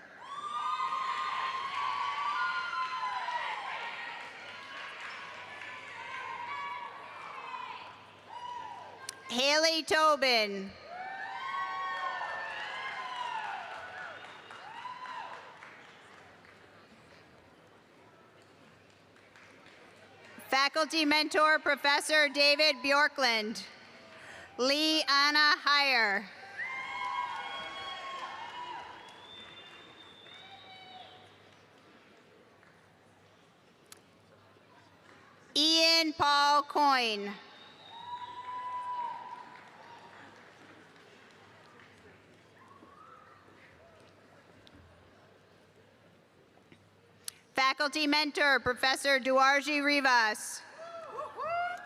Haley Tobin. Faculty Mentor, Professor David Bjorklund. Lee Anna Heyer. Julian Paul Coyne. Faculty mentor, Professor Duarji Rivas.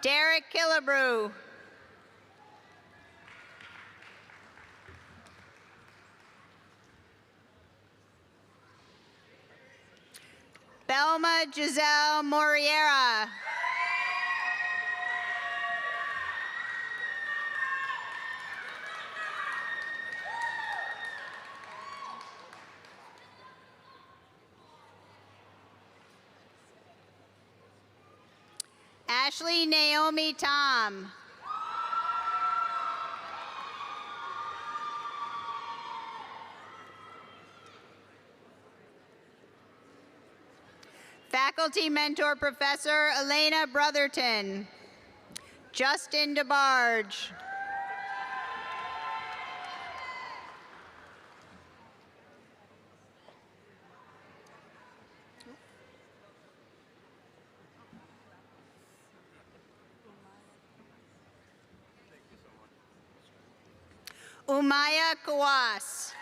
Derek Killebrew. Belma Giselle Moriera. Ashley Naomi Tom. Faculty mentor, Professor Elena Brotherton. Justin DeBarge. Umaya Kawas.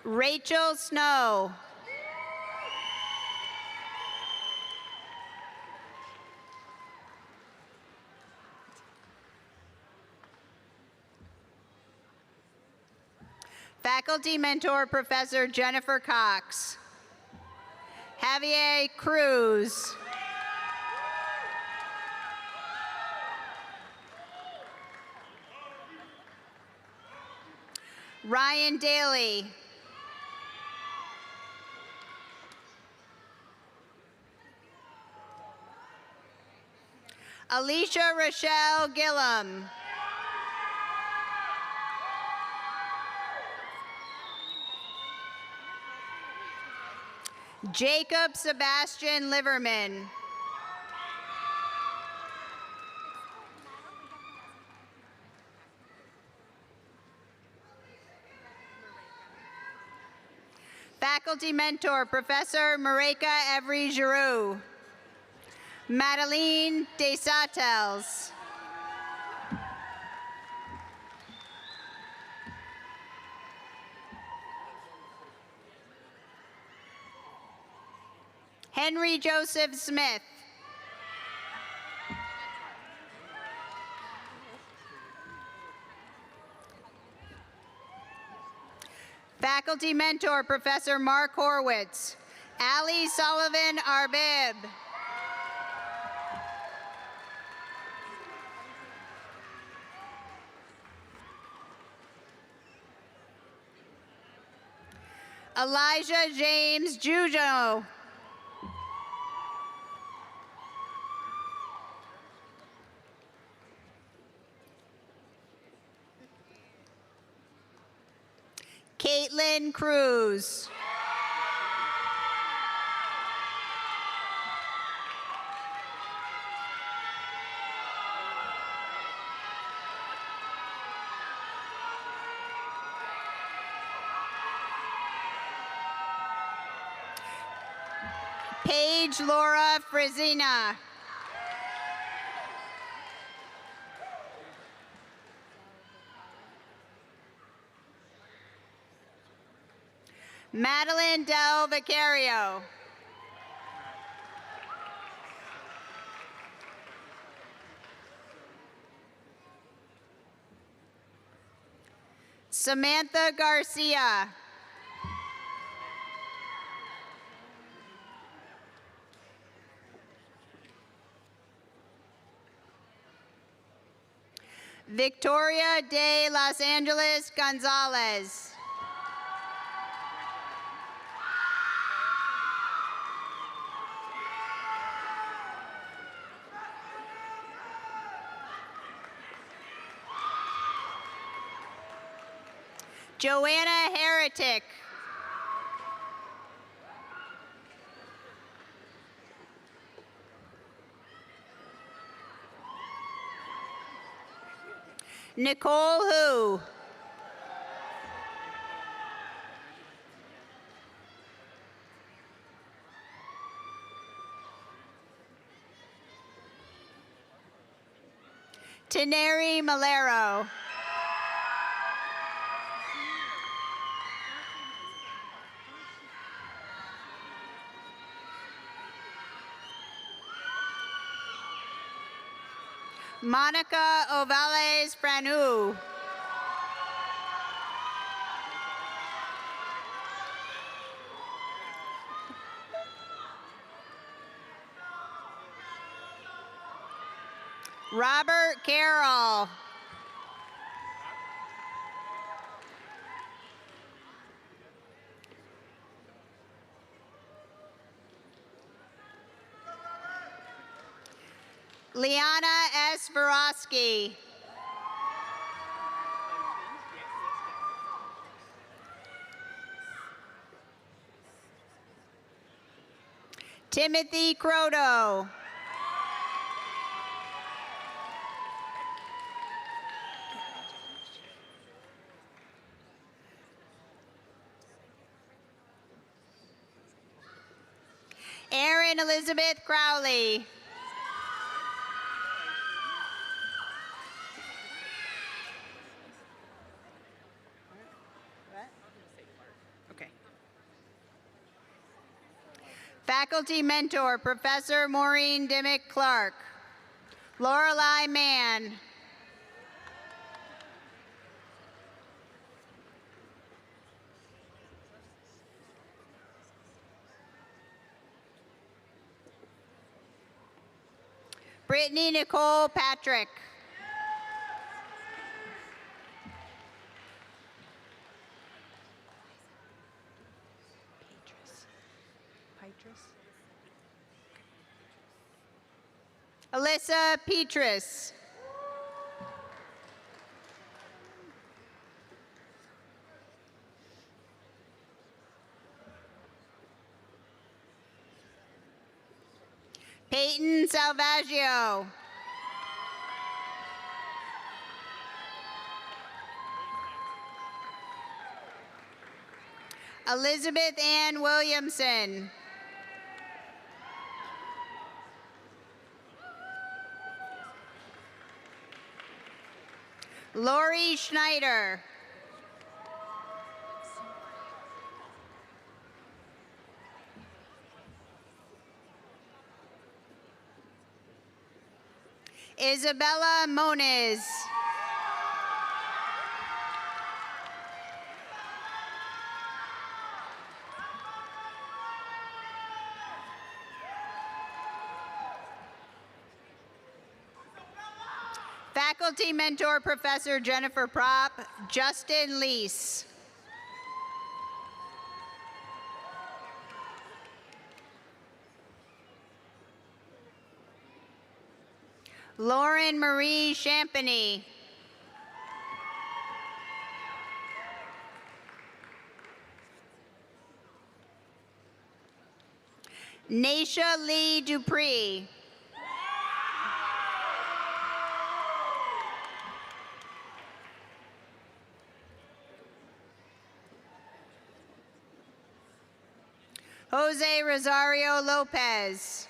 Rachel Snow. Faculty mentor, Professor Jennifer Cox. Javier Cruz. Ryan Daly. Alicia Rochelle Gillum. Jacob Sebastian Liverman. Faculty mentor, Professor Mareka Evry Giroux. Madeline Desatels. Henry Joseph Smith. Faculty mentor, Professor Mark Horwitz. Ali Sullivan Arbib. Elijah James Jujo. Caitlin Cruz. Paige Laura Frizina. Madeline Del Vicario. Samantha Garcia. Victoria de Los Angeles Gonzalez. Joanna Heretic. Nicole Hu. Taneri Malero. Monica Ovales Franu. Robert Carroll. Liana S. Vorosky. Timothy Croto. Erin Elizabeth Crowley. Okay. Faculty mentor, Professor Maureen Dimmick Clark. Lorelei Mann. Brittany Nicole Patrick. Alyssa Petrus. Peyton Salvaggio. Elizabeth Ann Williamson. Lori Schneider. Isabella Moniz. Faculty mentor, Professor Jennifer Propp, Justin Lease. Lauren Marie Champagny. Naisha Lee Dupree. Jose Rosario Lopez.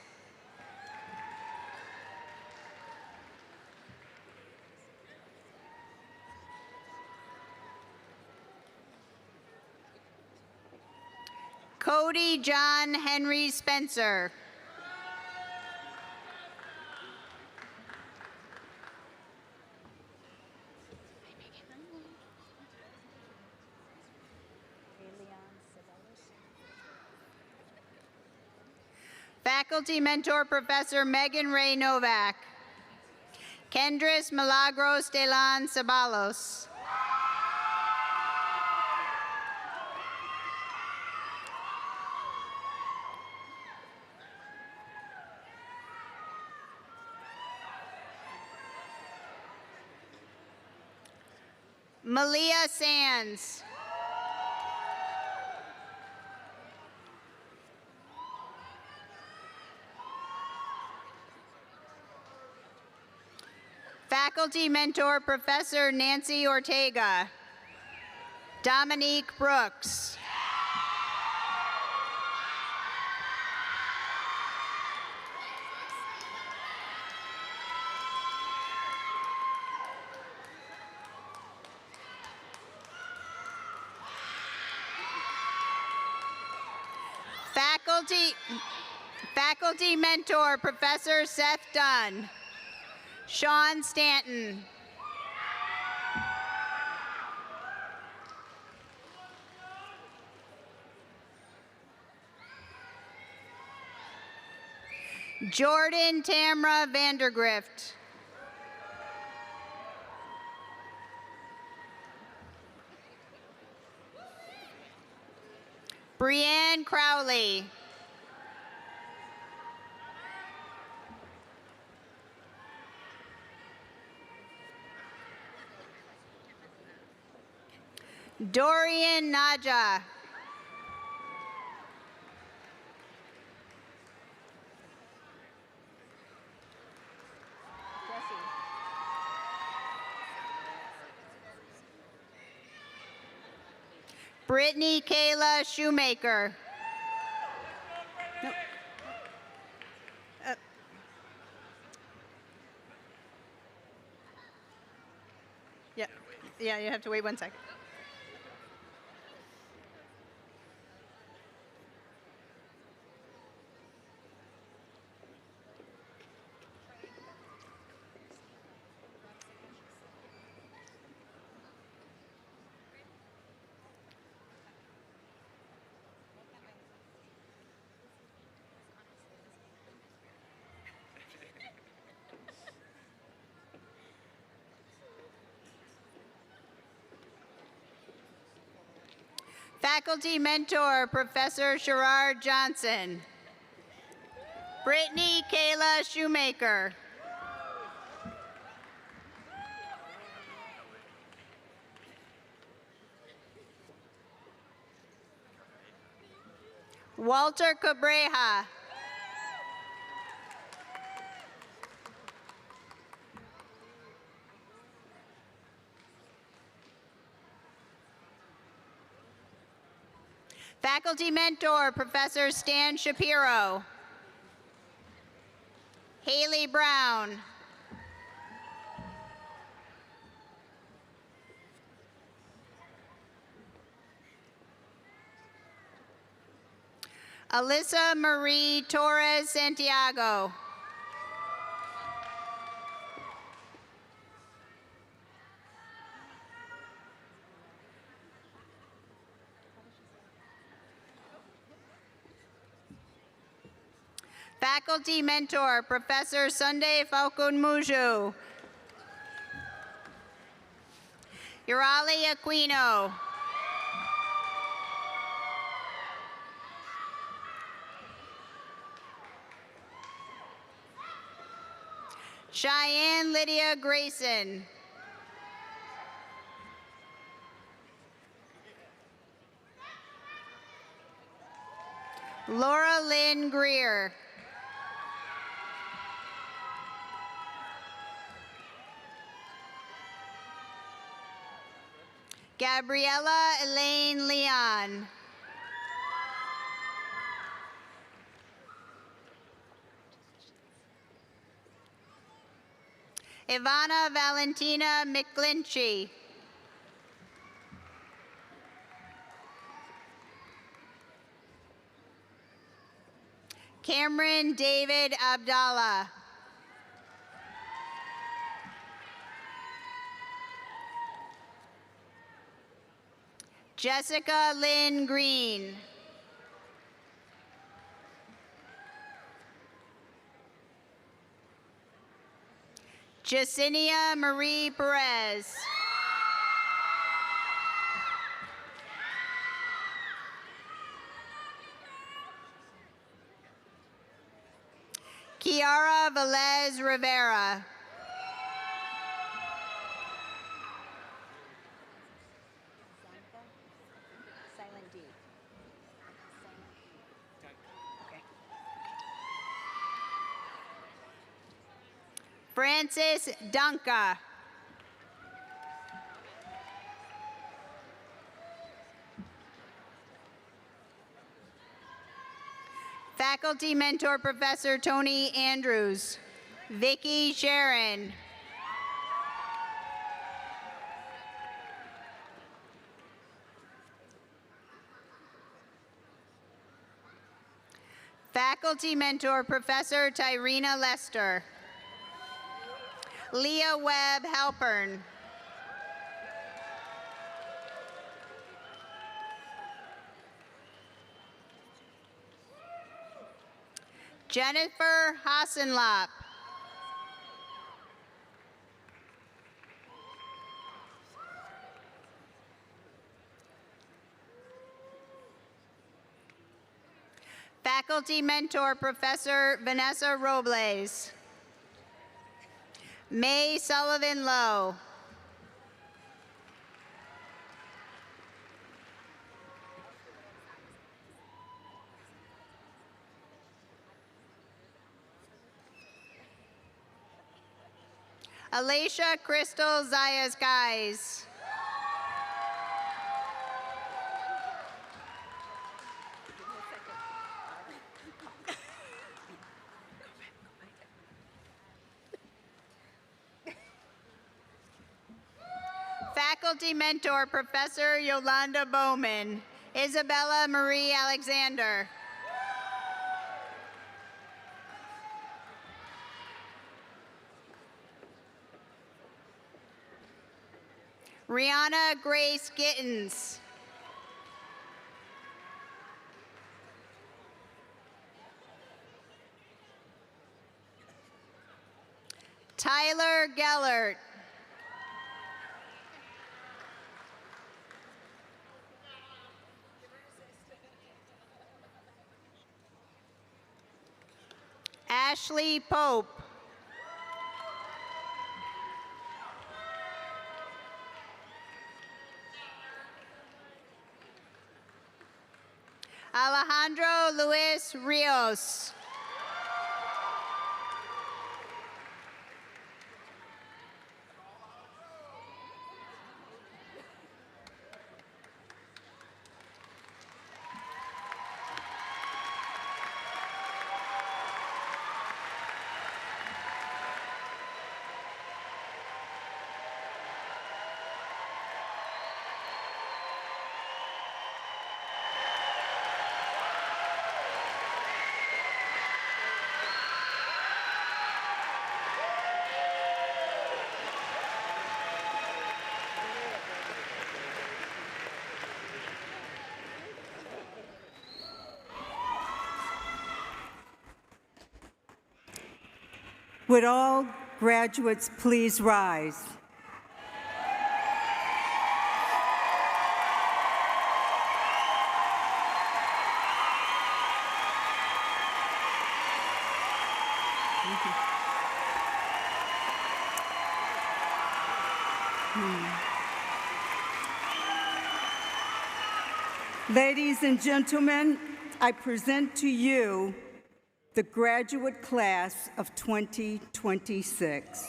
Cody John Henry Spencer. Faculty mentor, Professor Megan Ray Novak. Kendris Milagros Delan Ceballos. Malia Sands. Faculty mentor, Professor Nancy Ortega. Dominique Brooks. Faculty mentor, Professor Seth Dunn. Sean Stanton. Jordan Tamra Vandergrift. Brianne Crowley. Dorian Naja. Brittany Kayla Shoemaker. Nope. Yeah, you have to wait 1 second. Faculty mentor, Professor Sherrard Johnson. Brittany Kayla Shoemaker. Walter Cabreja. Faculty mentor, Professor Stan Shapiro. Haley Brown. Alyssa Marie Torres Santiago. Faculty mentor, Professor Sunday Falcon-Muju. Urali Aquino. Cheyenne Lydia Grayson. Laura Lynn Greer. Gabriella Elaine Leon. Ivana Valentina McGlinchey. Cameron David Abdallah. Jessica Lynn Green. Jacinia Marie Perez. Kiara Velez Rivera. Silent D. Okay. Francis Dunca. Faculty mentor, Professor Tony Andrews. Vicky Sharon. Faculty Mentor, Professor Tyrena Lester. Leah Webb Halpern. Jennifer Hassenlop. Faculty Mentor, Professor Vanessa Robles. May Sullivan Lowe. Alicia Crystal Zayas Guys. Faculty Mentor, Professor Yolanda Bowman. Isabella Marie Alexander. Rihanna Grace Gittens. Tyler Gellert. Ashley Pope. Alejandro Luis Rios. Would all graduates please rise? Ladies and gentlemen, I present to you the graduate class of 2026.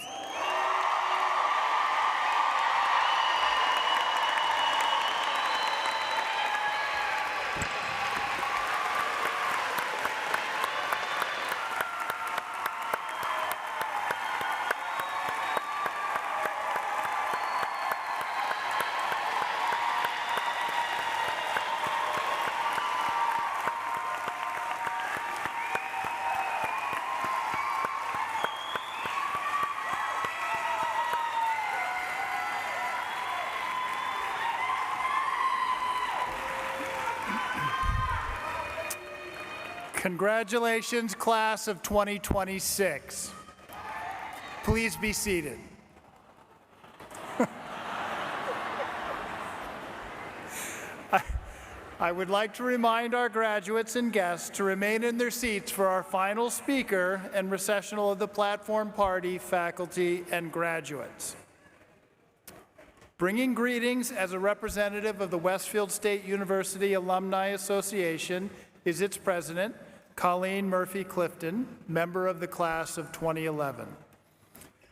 Congratulations, class of 2026. Please be seated. I would like to remind our graduates and guests to remain in their seats for our final speaker and recessional of the platform party, faculty, and graduates. Bringing greetings as a representative of the Westfield State University Alumni Association is its president, Colleen Murphy Clifton, member of the class of 2011.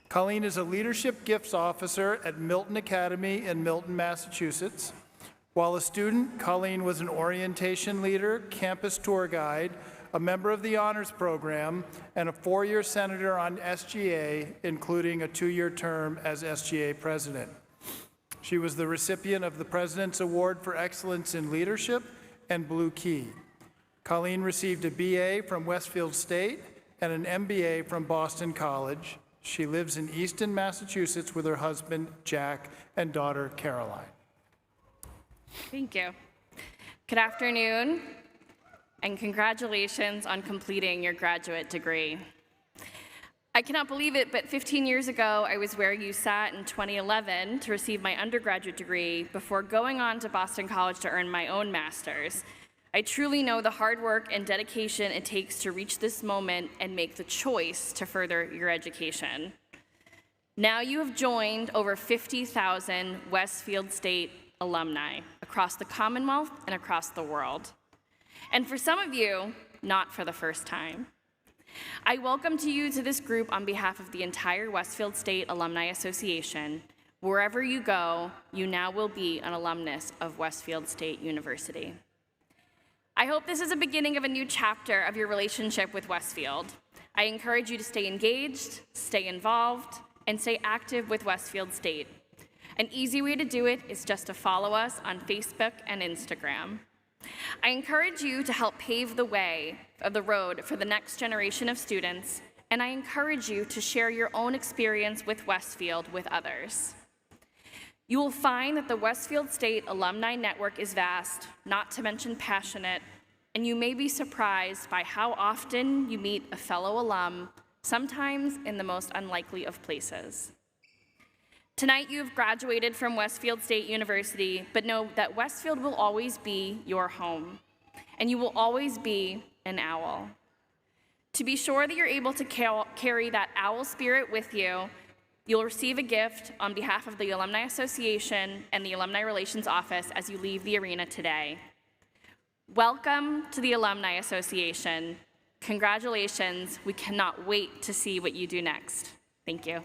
Colleen is a Leadership Gifts Officer at Milton Academy in Milton, Massachusetts. While a student, Colleen was an orientation leader, campus tour guide, a member of the honors program, and a 4-year senator on SGA, including a 2-year term as SGA president. She was the recipient of the President's Award for Excellence in Leadership and Blue Key. Colleen received a BA from Westfield State and an MBA from Boston College. She lives in Easton, Massachusetts with her husband, Jack, and daughter, Caroline. Thank you. Good afternoon, and congratulations on completing your graduate degree. I cannot believe it, but 15 years ago, I was where you sat in 2011 to receive my undergraduate degree before going on to Boston College to earn my own master's. I truly know the hard work and dedication it takes to reach this moment and make the choice to further your education. Now you have joined over 50,000 Westfield State alumni across the Commonwealth and across the world. And for some of you, not for the first time. I welcome you to this group on behalf of the entire Westfield State Alumni Association. Wherever you go, you now will be an alumnus of Westfield State University. I hope this is the beginning of a new chapter of your relationship with Westfield. I encourage you to stay engaged, stay involved, and stay active with Westfield State. An easy way to do it is just to follow us on Facebook and Instagram. I encourage you to help pave the way of the road for the next generation of students, and I encourage you to share your own experience with Westfield with others. You will find that the Westfield State Alumni Network is vast, not to mention passionate, and you may be surprised by how often you meet a fellow alum, sometimes in the most unlikely of places. Tonight, you have graduated from Westfield State University, but know that Westfield will always be your home, and you will always be an owl. To be sure that you're able to carry that owl spirit with you, you'll receive a gift on behalf of the Alumni Association and the Alumni Relations Office as you leave the arena today. Welcome to the Alumni Association. Congratulations. We cannot wait to see what you do next. Thank you.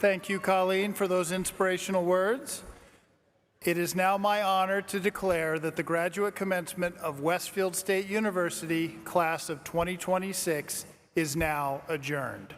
Thank you, Colleen, for those inspirational words. It is now my honor to declare that the graduate commencement of Westfield State University, class of 2026, is now adjourned.